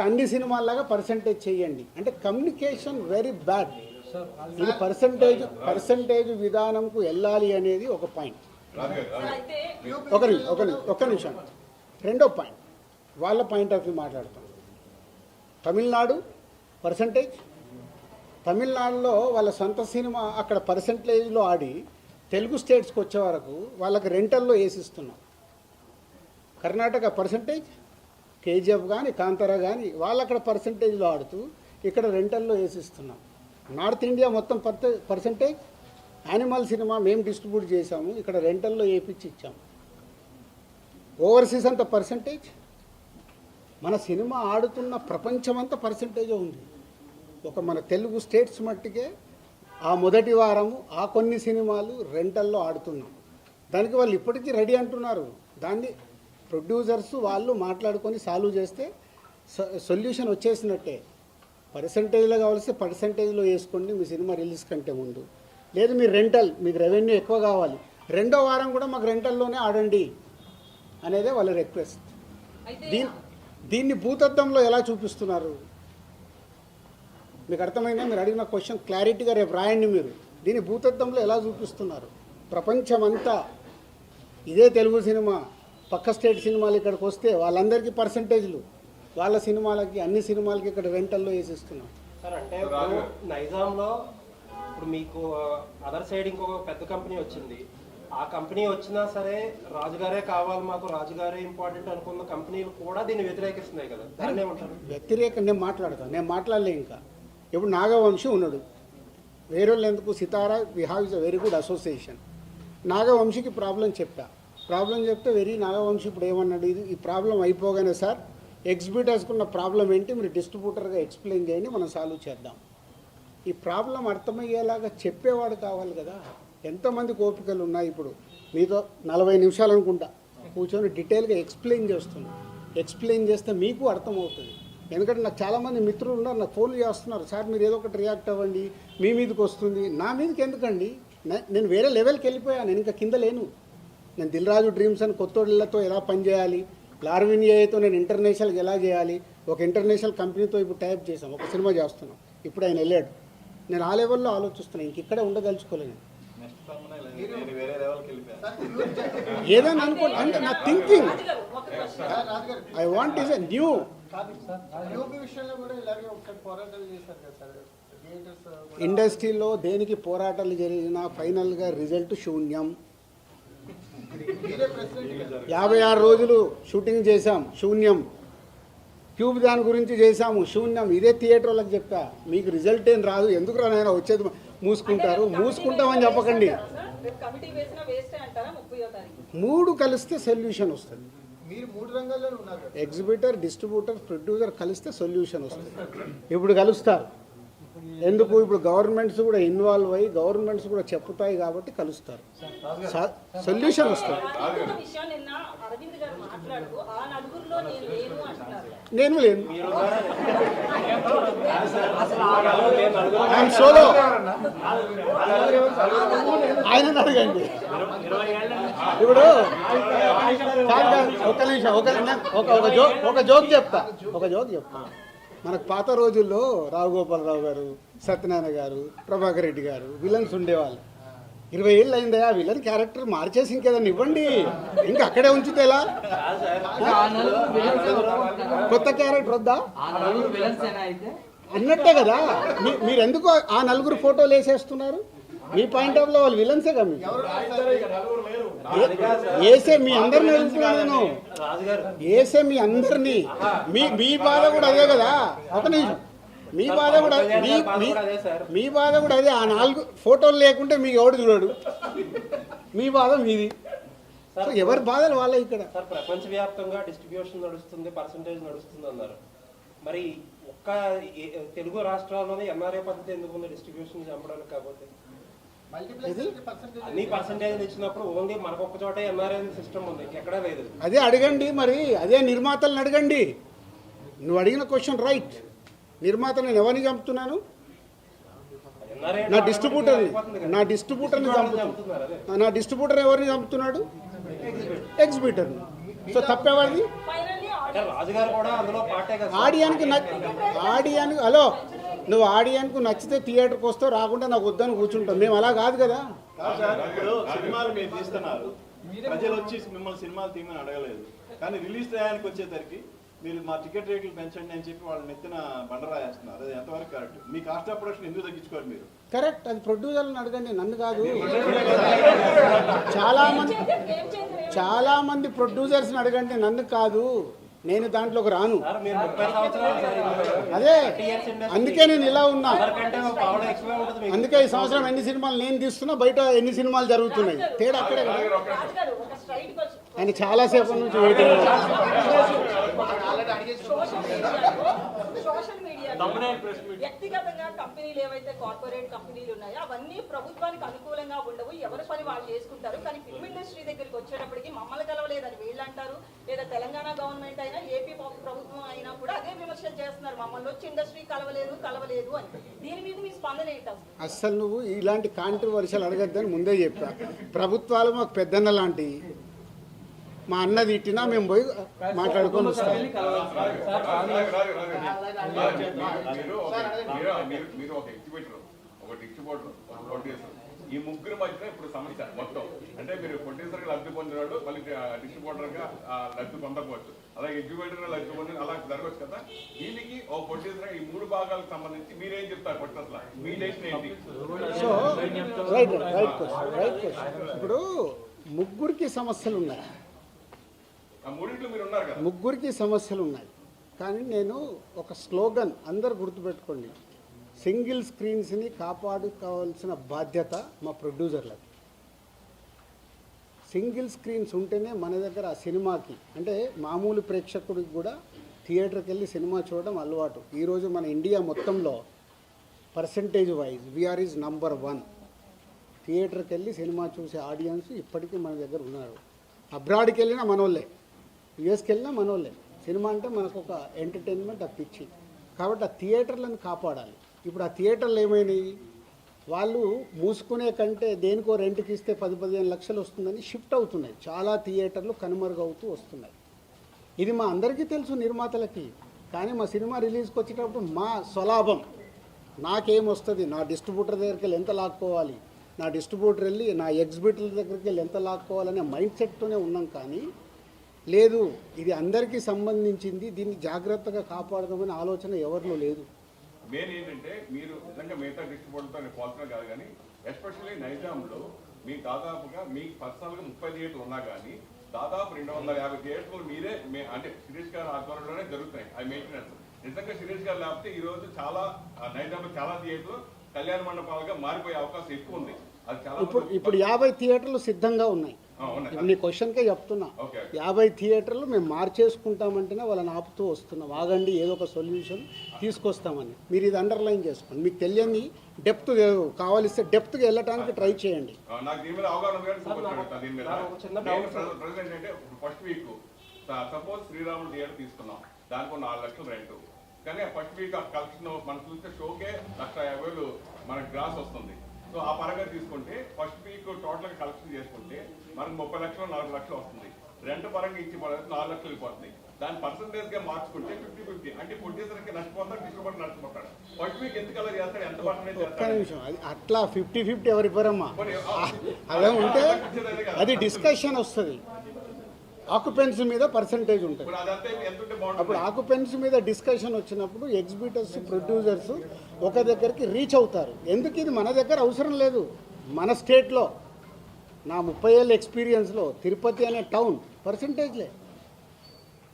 అన్ని సినిమాల్లాగా పర్సంటేజ్ చేయండి అంటే కమ్యూనికేషన్ వెరీ బ్యాడ్. ఇది పర్సంటేజ్ విధానంకు వెళ్ళాలి అనేది ఒక పాయింట్. ఒక నిమిషం. రెండో పాయింట్ వాళ్ళ పాయింట్ ఆఫ్ వ్యూ మాట్లాడతాం. తమిళనాడు పర్సంటేజ్, తమిళనాడులో వాళ్ళ సొంత సినిమా అక్కడ పర్సంటేజ్లో ఆడి తెలుగు స్టేట్స్కి వచ్చే వరకు వాళ్ళకి రెంటల్లో వేసిస్తున్నాం. కర్ణాటక పర్సంటేజ్, కేజీఎఫ్ కానీ కాంతారా కానీ వాళ్ళు అక్కడ పర్సంటేజ్లో ఆడుతూ ఇక్కడ రెంటల్లో వేసిస్తున్నాం. నార్త్ ఇండియా మొత్తం పర్సంటేజ్. యానిమల్ సినిమా మేము డిస్ట్రిబ్యూట్ చేసాము, ఇక్కడ రెంటల్లో వేపించి ఇచ్చాము. ఓవర్సీస్ అంతా పర్సంటేజ్. మన సినిమా ఆడుతున్న ప్రపంచమంతా పర్సంటేజే ఉంది. ఒక మన తెలుగు స్టేట్స్ మట్టికే ఆ మొదటి వారము ఆ కొన్ని సినిమాలు రెంటల్లో ఆడుతున్నాం. దానికి వాళ్ళు ఇప్పటికీ రెడీ అంటున్నారు. దాన్ని ప్రొడ్యూసర్స్ వాళ్ళు మాట్లాడుకొని సాల్వ్ చేస్తే సొల్యూషన్ వచ్చేసినట్టే. పర్సంటేజ్లో కావాల్సి పర్సంటేజ్లో వేసుకోండి మీ సినిమా రిలీజ్ కంటే ముందు. లేదు మీరు రెంటల్, మీకు రెవెన్యూ ఎక్కువ కావాలి, రెండో వారం కూడా మాకు రెంటల్లోనే ఆడండి అనేదే వాళ్ళ రిక్వెస్ట్. దీన్ని భూతత్వంలో ఎలా చూపిస్తున్నారు మీకు అర్థమైందా? మీరు అడిగిన క్వశ్చన్ క్లారిటీగా రేపు రాయండి. మీరు దీన్ని భూతత్వంలో ఎలా చూపిస్తున్నారు? ప్రపంచమంతా ఇదే తెలుగు సినిమా, పక్క స్టేట్ సినిమాలు ఇక్కడికి వస్తే వాళ్ళందరికీ పర్సంటేజ్లు, వాళ్ళ సినిమాలకి అన్ని సినిమాలకి ఇక్కడ రెంటల్లో వేసిస్తున్నాం. సార్ అంటే ఇప్పుడు నైజాంలో ఇప్పుడు మీకు అదర్ సైడ్ ఇంకొక పెద్ద కంపెనీ వచ్చింది. ఆ కంపెనీ వచ్చినా సరే రాజుగారే కావాలి మాకు, రాజుగారే ఇంపార్టెంట్ అనుకున్న కంపెనీలు కూడా దీన్ని వ్యతిరేకిస్తున్నాయి కదా, దాన్ని ఏమంటారు? వ్యతిరేకం నేను మాట్లాడలే. ఇంకా ఇప్పుడు నాగవంశీ ఉన్నాడు, వేరే వాళ్ళు ఎందుకు? Sithara we have is a very good association. నాగవంశీకి ప్రాబ్లం చెప్తే నాగవంశీ ఇప్పుడు ఏమన్నాడు, ఈ ప్రాబ్లం అయిపోగానే సార్ ఎగ్జిబ్యూటర్స్కున్న ప్రాబ్లం ఏంటి మీరు డిస్ట్రిబ్యూటర్గా ఎక్స్ప్లెయిన్ చేయండి, మనం సాల్వ్ చేద్దాం. ఈ ప్రాబ్లం అర్థమయ్యేలాగా చెప్పేవాడు కావాలి కదా. ఎంతమంది కోపికలు ఉన్నాయి. ఇప్పుడు మీతో 40 నిమిషాలు అనుకుంటా కూర్చొని డీటెయిల్గా ఎక్స్ప్లెయిన్ చేస్తే మీకు అర్థమవుతుంది. ఎందుకంటే నాకు చాలామంది మిత్రులు ఉన్నారు, నాకు ఫోన్లు చేస్తున్నారు, సార్ మీరు ఏదో ఒకటి రియాక్ట్ అవ్వండి, మీ మీదకి వస్తుంది. నా మీదకి ఎందుకండి? నేను వేరే లెవెల్కి వెళ్ళిపోయాను, నేను ఇంకా కింద లేను. నేను దిల్ రాజు డ్రీమ్స్ అని కొత్తోళ్ళతో ఎలా పనిచేయాలి, లార్విన్ ఏఐతో నేను ఇంటర్నేషనల్కి ఎలా చేయాలి, ఒక ఇంటర్నేషనల్ కంపెనీతో ఇప్పుడు టైప్ చేసాం, ఒక సినిమా చేస్తున్నాం. ఇప్పుడు ఆయన వెళ్ళాడు, నేను ఆ లెవెల్లో ఆలోచిస్తున్నాను, ఇంక ఇక్కడే ఉండదలుచుకోలేను. ఏదైనా అనుకోండి అంటే నా thinking I want is a new ఇండస్ట్రీలో దేనికి పోరాటాలు జరిగినా ఫైనల్గా రిజల్ట్ శూన్యం. 56 రోజులు షూటింగ్ చేశాం, శూన్యం. క్యూబ్ దాని గురించి చేశాము, శూన్యం. ఇదే థియేటర్ వాళ్ళకి చెప్తా, మీకు రిజల్ట్ ఏం రాదు, ఎందుకు రానైనా వచ్చేది మూసుకుంటారు. మూసుకుంటామని చెప్పకండి, రేపు కమిటీ వేసినా వేస్టే అంటారా 30వ తారీఖు? 3 కలిస్తే సొల్యూషన్ వస్తుంది. మీరు 3 రంగాల్లో ఉన్నారు. ఎగ్జిబిటర్, డిస్ట్రిబ్యూటర్, ప్రొడ్యూసర్ కలిస్తే సొల్యూషన్ వస్తుంది. ఇప్పుడు కలుస్తారు. ఎందుకు? ఇప్పుడు గవర్నమెంట్స్ కూడా ఇన్వాల్వ్ అయ్యి గవర్నమెంట్స్ కూడా చెప్తాయి కాబట్టి కలుస్తారు, సొల్యూషన్ వస్తుంది. ఇంకొక విషయం, నిన్న అరవింద్ గారు మాట్లాడుతూ ఆ నలుగురిలో నేను లేను అంటున్నారు. నేను లేను, ఐఎమ్ సోలో. ఆయన అడగండి. ఇప్పుడు ఒక నిమిషం, ఒక జోక్ చెప్తా. మనకు పాత రోజుల్లో రావుగోపాలరావు గారు, సత్యనారాయణ గారు, ప్రభాకర్ రెడ్డి గారు విలన్స్ ఉండేవాళ్ళు. 20 ఏళ్ళు అయిందా ఆ విలన్ క్యారెక్టర్ మార్చేసి ఇంకేదన్నా ఇవ్వండి, ఇంకా అక్కడే ఉంచితే ఎలా? కొత్త క్యారెక్టర్ వద్దా అన్నట్టే కదా. మీరు ఎందుకు ఆ నలుగురు ఫోటోలు వేసేస్తున్నారు? మీ పాయింట్ ఆఫ్ లో వాళ్ళు విలన్సే కదా. వేసే మీ అందరిని అడుగుతున్నాను నేను, వేసే మీ అందరినీ. మీ బాధ కూడా అదే కదా. ఒక నిమిషం, మీ బాధ కూడా అదే. ఆ 4 ఫోటోలు లేకుంటే మీకు ఎవడు చూడడు. మీ బాధ మీది. ఎవరి బాధలు వాళ్ళ ఇక్కడ. సార్, ప్రపంచవ్యాప్తంగా డిస్ట్రిబ్యూషన్ నడుస్తుంది, పర్సంటేజ్ నడుస్తుంది అన్నారు. మరి ఒక్క తెలుగు రాష్ట్రాల్లోనే ఎన్ఆర్ఏ పద్ధతి ఎందుకు ఉంది డిస్ట్రిబ్యూషన్ చంపడానికి? కాకపోతే అన్ని పర్సంటేజ్ ఇచ్చినప్పుడు ఓన్లీ మనకొక్క చోట ఎన్ఆర్ఐ సిస్టమ్ ఉంది, ఎక్కడా లేదు. అదే అడగండి మరి, అదే నిర్మాతలను అడగండి. నువ్వు అడిగిన క్వశ్చన్ రైట్. నిర్మాత నేను ఎవరిని చంపుతున్నాను? నా డిస్ట్రిబ్యూటర్ని చంపుతున్నాను. నా డిస్ట్రిబ్యూటర్ ఎవరిని చంపుతున్నాడు? ఎగ్జిబిటర్ని. సో తప్పేవాడిది. ఆడియన్కి హలో, నువ్వు ఆడియన్కు నచ్చితే థియేటర్కి వస్తావు, రాకుండా నాకు వద్దని కూర్చుంటాం. మేము అలా కాదు కదా. సినిమాలు మీరు తీస్తున్నారు, ప్రజలు వచ్చి మిమ్మల్ని సినిమాలు తీయమని అడగలేదు. కానీ రిలీజ్ టయానికి వచ్చేసరికి మీరు మా టికెట్ రేట్లు పెంచండి అని చెప్పి వాళ్ళని ఎత్తిన బండరాయేస్తున్నారు. అది ఎంతవరకు correct? Me cost of production ఎందుకు తగ్గించుకోరు మీరు? కరెక్ట్, అది ప్రొడ్యూసర్లను అడగండి, నన్ను కాదు. చాలా మంది ప్రొడ్యూసర్స్ని అడగండి, నన్ను కాదు. నేను దాంట్లోకి రాను. అదే అందుకే నేను ఇలా ఉన్నా. అందుకే ఈ సంవత్సరం ఎన్ని సినిమాలు నేను తీస్తున్నా, బయట ఎన్ని సినిమాలు జరుగుతున్నాయి, తేడా అక్కడే కదా. ఆయన చాలాసేపు నుంచి సోషల్ మీడియా వ్యక్తిగతంగా కంపెనీలు ఏవైతే కార్పొరేట్ కంపెనీలు ఉన్నాయో అవన్నీ ప్రభుత్వానికి అనుకూలంగా ఉండవు, ఎవరి పని వాళ్ళు చేసుకుంటారు. కానీ ఫిల్మ్ ఇండస్ట్రీ దగ్గరికి వచ్చేటప్పటికి మమ్మల్ని కలవలేదని వీళ్ళు అంటారు, లేదా తెలంగాణ గవర్నమెంట్ అయినా ఏపీ ప్రభుత్వం అయినా కూడా అదే విమర్శలు చేస్తున్నారు, మమ్మల్ని వచ్చి ఇండస్ట్రీ కలవలేదు అని. దీని మీద మీ స్పందన ఏంటి? అసలు నువ్వు ఇలాంటి కాంట్రవర్షియల్ అడగద్దని ముందే చెప్పా. ప్రభుత్వాలు మాకు పెద్దన్న లాంటి, మా అన్న తిట్టినా మేము పోయి మాట్లాడుకొని వస్తాం. మీరు ఒక ఎగ్జిబిటర్, ఒక డిస్ట్రిబ్యూటర్, ఒక ప్రొడ్యూసర్, ఈ ముగ్గురు మధ్య ఇప్పుడు సమస్య మొత్తం. అంటే మీరు ప్రొడ్యూసర్ గా లబ్ధి పొందినాడు, మళ్ళీ డిస్ట్రిబ్యూటర్ గా లబ్ధి పొందకపోవచ్చు, అలాగే ఎగ్జిబిటర్ గా లబ్ధి పొంది అలా జరగవచ్చు కదా. దీనికి ఒక ప్రొడ్యూసర్ ఈ 3 భాగాలకు సంబంధించి మీరేం చెప్తారు? కొట్టట్లా మీ డెసిషన్ ఏంటి? So right question. ఇప్పుడు ముగ్గురికి సమస్యలు ఉన్నాయి, ముగ్గురికి సమస్యలు ఉన్నాయి. కానీ నేను ఒక స్లోగన్ అందరు గుర్తుపెట్టుకోండి, సింగిల్ స్క్రీన్స్ని కాపాడుకోవాల్సిన బాధ్యత మా ప్రొడ్యూసర్లది. సింగిల్ స్క్రీన్స్ ఉంటేనే మన దగ్గర ఆ సినిమాకి, అంటే మామూలు ప్రేక్షకుడికి కూడా థియేటర్కి వెళ్ళి సినిమా చూడడం అలవాటు. ఈరోజు మన ఇండియా మొత్తంలో percentage wise we are is number 1. థియేటర్కి వెళ్ళి సినిమా చూసే ఆడియన్స్ ఇప్పటికీ మన దగ్గర ఉన్నారు. అబ్రాడ్కి వెళ్ళినా మనోళ్ళే, యుఎస్కి వెళ్ళినా మనోళ్ళే. సినిమా అంటే మనకు ఒక ఎంటర్టైన్మెంట్, ఆ పిచ్చి. కాబట్టి ఆ థియేటర్లను కాపాడాలి. ఇప్పుడు ఆ థియేటర్లు ఏమైనాయి, వాళ్ళు మూసుకునే కంటే దేనికో రెంట్కి ఇస్తే 10-15 లక్షలు వస్తుందని షిఫ్ట్ అవుతున్నాయి. చాలా థియేటర్లు కనుమరుగవుతూ వస్తున్నాయి. ఇది మా అందరికీ తెలుసు నిర్మాతలకి. కానీ మా సినిమా రిలీజ్కి వచ్చేటప్పుడు మా స్వలాభం నాకేమొస్తుంది, నా డిస్ట్రిబ్యూటర్ దగ్గరికి వెళ్ళి ఎంత లాక్కోవాలి, నా డిస్ట్రిబ్యూటర్ వెళ్ళి నా ఎగ్జిబిటర్ దగ్గరికి వెళ్ళి ఎంత లాక్కోవాలనే మైండ్ సెట్తోనే ఉన్నాం. కానీ లేదు, ఇది అందరికీ సంబంధించింది, దీన్ని జాగ్రత్తగా కాపాడదామనే ఆలోచన ఎవరిలో లేదు. మెయిన్ ఏంటంటే మీరు నిజంగా మిగతా డిస్ట్రిబ్యూటర్తో పోల్చడం కాదు, కానీ ఎస్పెషల్లీ నైజాంలో మీ దాదాపుగా మీకు పర్సనల్గా 30 థియేటర్లు ఉన్నా కానీ దాదాపు 250 థియేటర్లు మీరే అంటే శిరీష్ గారి ఆధ్వర్యంలోనే జరుగుతున్నాయి అవి మెయింటెనెన్స్. నిజంగా శిరీష్ గారు లేకపోతే ఈరోజు చాలా నైజాంలో చాలా థియేటర్లు కళ్యాణ మండపాలుగా మారిపోయే అవకాశం ఎక్కువ ఉంది. అది చాలా ఇప్పుడు 50 థియేటర్లు సిద్ధంగా ఉన్నాయి. ఉన్నాయి. ఇప్పుడు నీ క్వశ్చన్కే చెప్తున్నా, ఓకే. 50 థియేటర్లు మేము మార్చేసుకుంటామంటేనే వాళ్ళని ఆపుతూ వస్తున్నాం. ఆగండి, ఏదో ఒక సొల్యూషన్ తీసుకొస్తామని. మీరు ఇది అండర్లైన్ చేసుకోండి. మీకు తెలియని డెప్త్ కావాలిస్తే డెప్త్గా వెళ్ళటానికి ట్రై చేయండి. నాకు దీని మీద అవగాహన ఉంది కానీ సార్, అడుగుతా దీని మీద. నాకు ఒక చిన్న నేను డౌట్ సార్. ప్రెసిడెంట్ అంటే first week suppose Sriramulu theatre తీసుకున్నాం, దానికి 4 లక్షలు రెంట్. కానీ ఫస్ట్ వీక్ కలెక్షన్ మనం చూస్తే షోకే 1,50,000 మనకి గ్రాస్ వస్తుంది. సో ఆ పరంగా తీసుకుంటే ఫస్ట్ వీక్ టోటల్గా కలెక్షన్ చేసుకుంటే మనకు 30 లక్షలు 40 లక్షలు వస్తుంది. రెంట్ పరంగా ఇచ్చి 4 లక్షలు వెళ్ళిపోతుంది. దాని పర్సంటేజ్ గా మార్చుకుంటే 50-50 అంటే ప్రొడ్యూసర్కి నష్టపోతాడు, డిస్ట్రిబ్యూటర్ నష్టపోతాడు. ఫస్ట్ వీక్ ఎందుకు అలా చేస్తాడు, ఎంత పర్సంటేజ్ ఒక్క చేస్తాడు? నిమిషం, అది అట్లా 50-50 ఎవరు ఇవ్వరమ్మా. అదే ఉంటే అది డిస్కషన్ వస్తుంది. ఆక్యుపెన్సీ మీద పర్సంటేజ్ ఉంటుంది. ఇప్పుడు అదంతా ఎంత ఉంటే అప్పుడు బాగుంటుంది? ఆక్యుపెన్సీ మీద డిస్కషన్ వచ్చినప్పుడు ఎగ్జిబిటర్స్, ప్రొడ్యూసర్స్ ఒక దగ్గరికి రీచ్ అవుతారు. ఎందుకు ఇది మన దగ్గర అవసరం లేదు. మన స్టేట్లో నా 30 ఏళ్ళ ఎక్స్పీరియన్స్లో తిరుపతి అనే టౌన్ పర్సంటేజ్లే.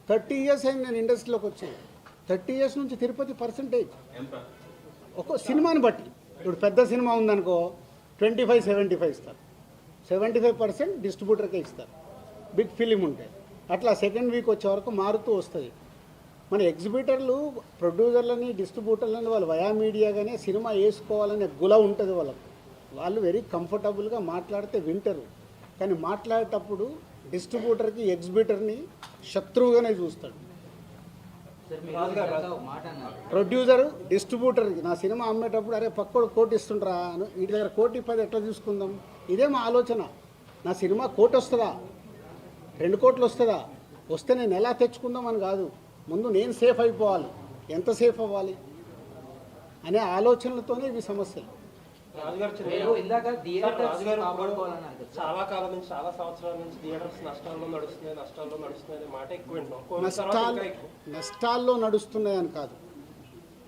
30 ఇయర్స్ అయింది నేను ఇండస్ట్రీలోకి వచ్చాను. 30 ఇయర్స్ నుంచి తిరుపతి పర్సంటేజ్ ఎంత? ఒక్కో సినిమాని బట్టి. ఇప్పుడు పెద్ద సినిమా ఉందనుకో 25-75 ఇస్తారు. 75% డిస్ట్రిబ్యూటర్కే ఇస్తారు. బిగ్ ఫిలిం ఉంటే అట్లా సెకండ్ వీక్ వచ్చే వరకు మారుతూ వస్తుంది. మన ఎగ్జిబిటర్లు, ప్రొడ్యూసర్లని, డిస్ట్రిబ్యూటర్లని వాళ్ళు వయా మీడియాగానే సినిమా వేసుకోవాలనే గుల ఉంటుంది వాళ్ళకు. వాళ్ళు వెరీ కంఫర్టబుల్గా మాట్లాడితే వింటారు. కానీ మాట్లాడేటప్పుడు డిస్ట్రిబ్యూటర్కి, ఎగ్జిబిటర్ని శత్రువుగానే చూస్తాడు. సార్ మీరు ఇందాక ఒక మాట అన్నారు. ప్రొడ్యూసరు డిస్ట్రిబ్యూటర్కి నా సినిమా అమ్మేటప్పుడు అరే పక్కోడు కోటి ఇస్తుండ్రా, వీటి దగ్గర 1,10,000 ఎట్లా తీసుకుందాం. ఇదే మా ఆలోచన. నా సినిమా 1 కోటి వస్తుందా, 2 కోట్లు వస్తుందా, వస్తే నేను ఎలా తెచ్చుకుందామని కాదు. ముందు నేను సేఫ్ అయిపోవాలి. ఎంత సేఫ్ అవ్వాలి అనే ఆలోచనలతోనే ఇవి సమస్యలు. రాజుగారు మీరు ఇందాక సార్, థియేటర్స్ రాజుగారు కాపాడుకోవాలన్నారు కదా సార్. చాలా కాలం నుంచి, చాలా సంవత్సరాల నుంచి థియేటర్స్ నష్టాల్లో నడుస్తున్నాయి అనే మాట ఎక్కువ వింటున్నాం. కోవిడ్ తర్వాత ఇంకా ఎక్కువ. నష్టాల్లో నడుస్తున్నాయని కాదు,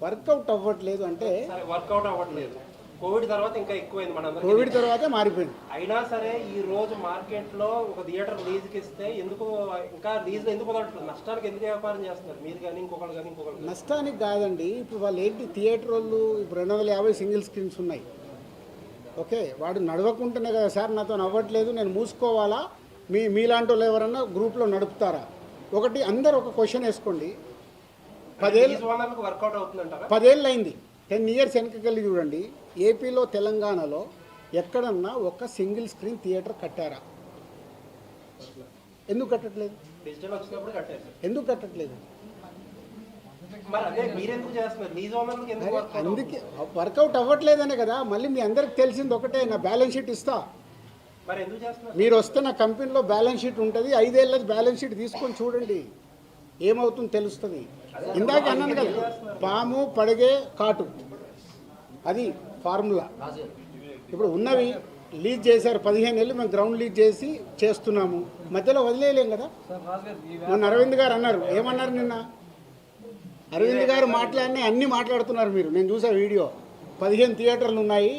వర్కౌట్ అవ్వట్లేదు. అంటే సరే, వర్కౌట్ అవ్వట్లేదు. కోవిడ్ తర్వాత ఇంకా ఎక్కువైంది మనందరికీ. కోవిడ్ తర్వాతే మారిపోయింది. అయినా సరే ఈ రోజు మార్కెట్ లో ఒక థియేటర్ లీజ్కి ఇస్తే ఎందుకు ఇంకా లీజ్ ఎందుకు వదలట్లేదు? నష్టానికి ఎందుకు వ్యాపారం చేస్తున్నారు మీరు కానీ ఇంకొకరు కానీ ఇంకొకరు? నష్టానికి కాదండి. ఇప్పుడు వాళ్ళు ఏంటి, థియేటర్ వాళ్ళు ఇప్పుడు 250 సింగిల్ స్క్రీన్స్ ఉన్నాయి. ఓకే, వాడు నడవకుంటేనే కదా సార్ నాతో అవ్వట్లేదు, నేను మూసుకోవాలా, మీలాంటి వాళ్ళు ఎవరన్నా గ్రూప్లో నడుపుతారా? ఒకటి అందరు ఒక క్వశ్చన్ వేసుకోండి. 10 ఏళ్ళు వర్కౌట్ అవుతుందంటారా? 10 ఏళ్ళు అయింది. 10 ఇయర్స్ వెనకకెళ్ళి చూడండి. ఏపీలో, తెలంగాణలో ఎక్కడన్నా ఒక సింగిల్ స్క్రీన్ థియేటర్ కట్టారా? ఎందుకు కట్టట్లేదు? డిజిటల్ వచ్చినప్పుడు కట్టారు సార్. ఎందుకు కట్టట్లేదు? మరి అదే మీరెందుకు చేస్తున్నారు? లీజ్ ఓనర్లకు ఎందుకు వర్కౌట్ అందుకే వర్కౌట్ అవ్వట్లేదనే కదా. మళ్ళీ మీ అందరికి తెలిసింది ఒకటే, నా బ్యాలెన్స్ షీట్ ఇస్తా, మరి ఎందుకు చేస్తున్నారు? మీరు వస్తే నా కంపెనీలో బ్యాలెన్స్ షీట్ ఉంటుంది, 5 ఏళ్ళది బ్యాలెన్స్ షీట్ తీసుకొని చూడండి, ఏమవుతుందో తెలుస్తుంది. ఇందాక అన్నాను కదా, పాము పడిగే కాటు, అది ఫార్ములా. రాజుగారు ఇప్పుడు ఉన్నవి లీజ్ చేశారు 15 ఏళ్ళు, మేము గ్రౌండ్ లీజ్ చేసి చేస్తున్నాము, మధ్యలో వదిలేయలేం కదా. మొన్న అరవింద్ గారు అన్నారు, ఏమన్నారు నిన్న? అరవింద్ గారు మాట్లాడినా అన్నీ మాట్లాడుతున్నారు మీరు. నేను చూసా వీడియో, 15 థియేటర్లు ఉన్నాయి,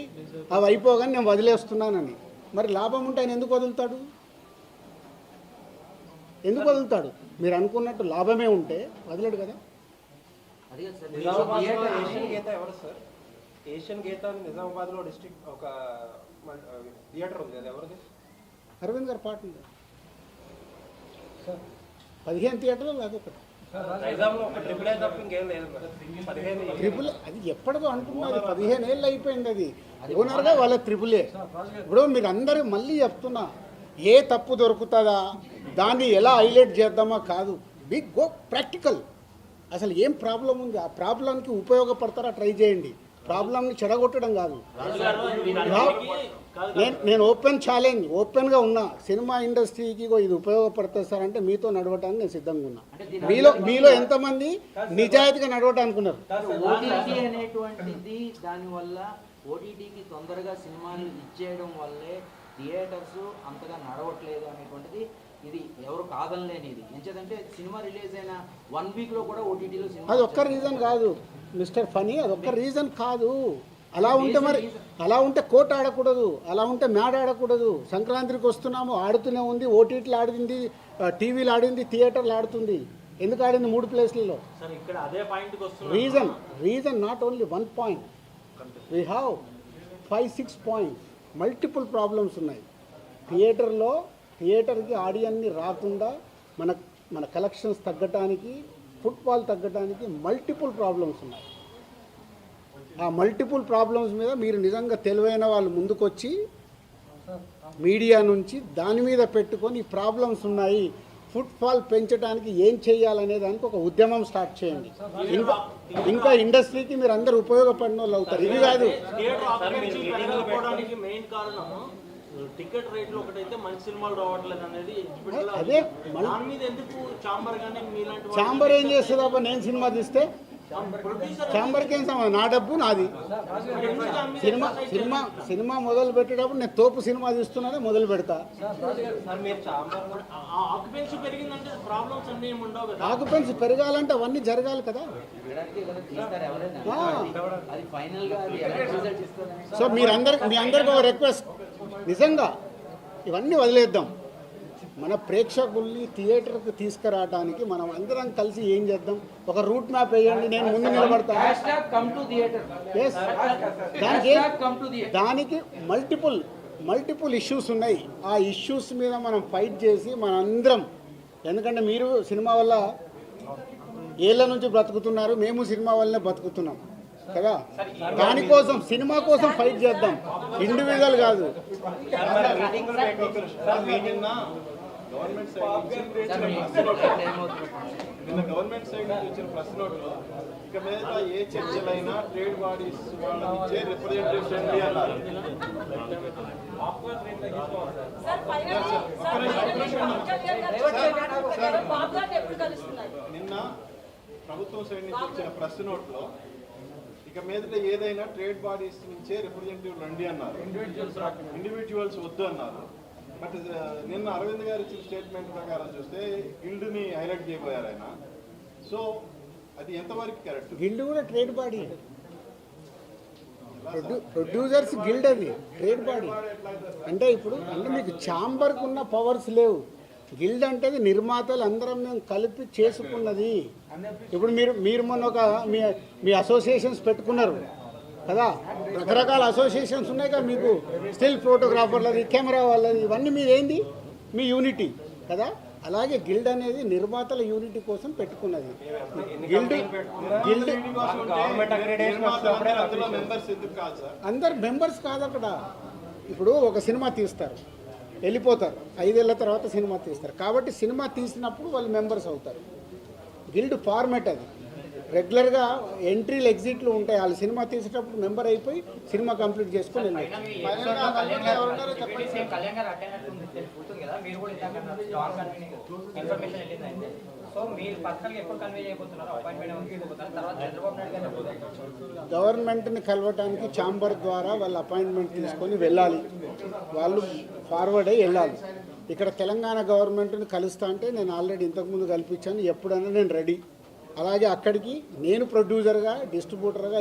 అవి అయిపోగానే నేను వదిలేస్తున్నానని. మరి లాభం ఉంటే ఆయన ఎందుకు వదులుతాడు? ఎందుకు వదులుతాడు? మీరు అనుకున్నట్టు లాభమే ఉంటే వదలడు కదా. అది కాదు సార్, నిజామాబాద్లో థియేటర్ ఏషియన్ గీత ఎవరు సార్? ఏషియన్ గీత అని నిజామాబాద్లో డిస్ట్రిక్ట్ ఒక థియేటర్ ఉంది, అది ఎవరిది? అరవింద్ గారు పార్ట్నర్. 15 థియేటర్లు అదొకటి. నైజాంలో ఒక ట్రిపుల్ ఏ తప్ప ఇంకేం లేదు మరి. 15 ట్రిపుల్ అది ఎప్పటిదో అంటున్నది, 15 ఏళ్ళు అయిపోయింది. అది ఓనర్గా వాళ్ళ ట్రిపులే. ఇప్పుడు మీరు అందరూ మళ్ళీ చెప్తున్నా, ఏ తప్పు దొరుకుతుందా, దాన్ని ఎలా హైలైట్ చేద్దామా కాదు, బిగ్ గో ప్రాక్టికల్. అసలు ఏం ప్రాబ్లం ఉంది, ఆ ప్రాబ్లంకి ఉపయోగపడతారా ట్రై చేయండి, ప్రాబ్లంని చెడగొట్టడం కాదు. నేను ఓపెన్ ఛాలెంజ్, ఓపెన్గా ఉన్నా, సినిమా ఇండస్ట్రీకి ఇది ఉపయోగపడుతుంది సార్ అంటే మీతో నడవటానికి నేను సిద్ధంగా ఉన్నా. మీలో ఎంతమంది నిజాయితీగా నడవటానికి ఉన్నారు? ఓటీటీ అనేటువంటిది, దానివల్ల ఓటీటీకి తొందరగా సినిమాలు ఇచ్చేయడం వల్లే థియేటర్స్ అంతగా నడవట్లేదు అనేటువంటిది ఇది ఎవరు కాదనలేనిది. ఎంచేదంటే సినిమా రిలీజ్ అయిన 1 వీక్లో కూడా ఓటీటీలో సినిమా, అది ఒక్క రీజన్ కాదు మిస్టర్ ఫనీ, అది ఒక్క రీజన్ కాదు. అలా ఉంటే మరి, అలా ఉంటే కోట్ ఆడకూడదు, అలా ఉంటే మ్యాడ్ ఆడకూడదు. సంక్రాంతికి వస్తున్నాము, ఆడుతూనే ఉంది, ఓటీటీలు ఆడింది, టీవీలు ఆడింది, థియేటర్లు ఆడుతుంది. ఎందుకు ఆడింది 3 ప్లేస్లలో? సార్ ఇక్కడ అదే పాయింట్కి వస్తుంది. Reason not only 1 point, we have 5-6 points. Multiple problems ఉన్నాయి. థియేటర్కి ఆడియన్ని రాకుండా మన కలెక్షన్స్ తగ్గటానికి, ఫుట్ఫాల్ తగ్గటానికి మల్టిపుల్ ప్రాబ్లమ్స్ ఉన్నాయి. ఆ మల్టిపుల్ ప్రాబ్లమ్స్ మీద మీరు నిజంగా తెలివైన వాళ్ళు ముందుకొచ్చి మీడియా నుంచి దాని మీద పెట్టుకొని ఈ ప్రాబ్లమ్స్ ఉన్నాయి, ఫుట్ఫాల్ పెంచడానికి ఏం చేయాలనే దానికి ఒక ఉద్యమం స్టార్ట్ చేయండి. ఇంకా ఇండస్ట్రీకి మీరు అందరూ ఉపయోగపడిన వాళ్ళు అవుతారు. ఇది కాదు థియేటర్ ఆక్యుపెన్సీ పెరగకపోవడానికి మెయిన్ కారణం టికెట్ రేట్లు ఒకటైతే మంచి సినిమాలు రావట్లేదు అనేది అదే దాని మీద ఎందుకు చాంబర్ గానీ మీలాంటి ఛాంబర్ ఏం చేస్తుంది అబ్బా? నేను సినిమా తీస్తే ఛాంబర్కి ఏం సంబంధం? నా డబ్బు నాది. సినిమా మొదలు పెట్టేటప్పుడు నేను తోపు సినిమా తీస్తున్నానే మొదలు పెడతా. సార్ మీరు చాంబర్ ఆక్యుపెన్సీ పెరిగిందంటే ప్రాబ్లమ్స్ అన్నీ ఏమి ఉండవు కదా. ఆక్యుపెన్సీ పెరగాలంటే అవన్నీ జరగాలి కదా. అది ఫైనల్ గా అది ఎలా రిజల్ట్ ఇస్తుంది? సో మీ అందరికి ఒక రిక్వెస్ట్, నిజంగా ఇవన్నీ వదిలేద్దాం. మన ప్రేక్షకుల్ని థియేటర్కి తీసుకురావడానికి మనం అందరం కలిసి ఏం చేద్దాం? ఒక రూట్ మ్యాప్ వేయండి, నేను ముందు నిలబడతాను. Yes. దానికి మల్టిపుల్ ఇష్యూస్ ఉన్నాయి. ఆ ఇష్యూస్ మీద మనం ఫైట్ చేసి మనందరం, ఎందుకంటే మీరు సినిమా వల్ల ఏళ్ళ నుంచి బ్రతుకుతున్నారు, మేము సినిమా వల్లనే బతుకుతున్నాం కదా. దానికోసం సినిమా కోసం ఫైట్ చేద్దాం, ఇండివిజువల్ కాదు. గవర్నమెంట్ సైడ్ నుంచి వచ్చిన ప్రెస్ నోట్లో ఇక మీద ఏ చర్చలైనా ట్రేడ్ బాడీస్ వాళ్ళ నుంచే రిప్రజెంటేటివ్స్ అండి అన్నారు. నిన్న ప్రభుత్వం సైడ్ నుంచి వచ్చిన ప్రెస్ నోట్లో ఇక మీద ఏదైనా ట్రేడ్ బాడీస్ నుంచే రిప్రజెంటేటివ్ రండి అన్నారు, ఇండివిజువల్స్ వద్దు అన్నారు. బట్ నిన్న అరవింద్ గారు ఇచ్చిన స్టేట్మెంట్ ప్రకారం చూస్తే గిల్డ్ని హైలైట్ చేయబోయారు ఆయన. సో అది ఎంతవరకు కరెక్ట్? గిల్డ్ కూడా ట్రేడ్ బాడీ, ప్రొడ్యూసర్స్ గిల్డ్ అది ట్రేడ్ బాడీ. అంటే ఇప్పుడు మీకు ఛాంబర్కి ఉన్న పవర్స్ లేవు. గిల్డ్ అంటే నిర్మాతలు అందరం మేము కలిపి చేసుకున్నది. ఇప్పుడు మీరు మొన్న ఒక మీ అసోసియేషన్స్ పెట్టుకున్నారు కదా, రకరకాల అసోసియేషన్స్ ఉన్నాయి కదా మీకు, స్టిల్ ఫోటోగ్రాఫర్లది, కెమెరా వాళ్ళది, ఇవన్నీ మీదేంది మీ యూనిటీ కదా. అలాగే గిల్డ్ అనేది నిర్మాతల యూనిటీ కోసం పెట్టుకున్నది. గిల్డ్ అందరు మెంబర్స్ కాదు అక్కడ. ఇప్పుడు ఒక సినిమా తీస్తారు, వెళ్ళిపోతారు, 5 ఏళ్ళ తర్వాత సినిమా తీస్తారు. కాబట్టి సినిమా తీసినప్పుడు వాళ్ళు మెంబర్స్ అవుతారు. గిల్డ్ ఫార్మాట్ అది. రెగ్యులర్గా ఎంట్రీలు ఎగ్జిట్లు ఉంటాయి. వాళ్ళు సినిమా తీసేటప్పుడు మెంబర్ అయిపోయి సినిమా కంప్లీట్ చేసుకొని వెళ్ళారు. గవర్నమెంట్ని కలవటానికి ఛాంబర్ ద్వారా వాళ్ళు అపాయింట్మెంట్ తీసుకొని వెళ్ళాలి, వాళ్ళు ఫార్వర్డ్ అయ్యి వెళ్ళాలి. ఇక్కడ తెలంగాణ గవర్నమెంట్ని కలుస్తా అంటే నేను ఆల్రెడీ ఇంతకుముందు కల్పించాను, ఎప్పుడైనా నేను రెడీ. అలాగే అక్కడికి నేను ప్రొడ్యూసర్గా, డిస్ట్రిబ్యూటర్గా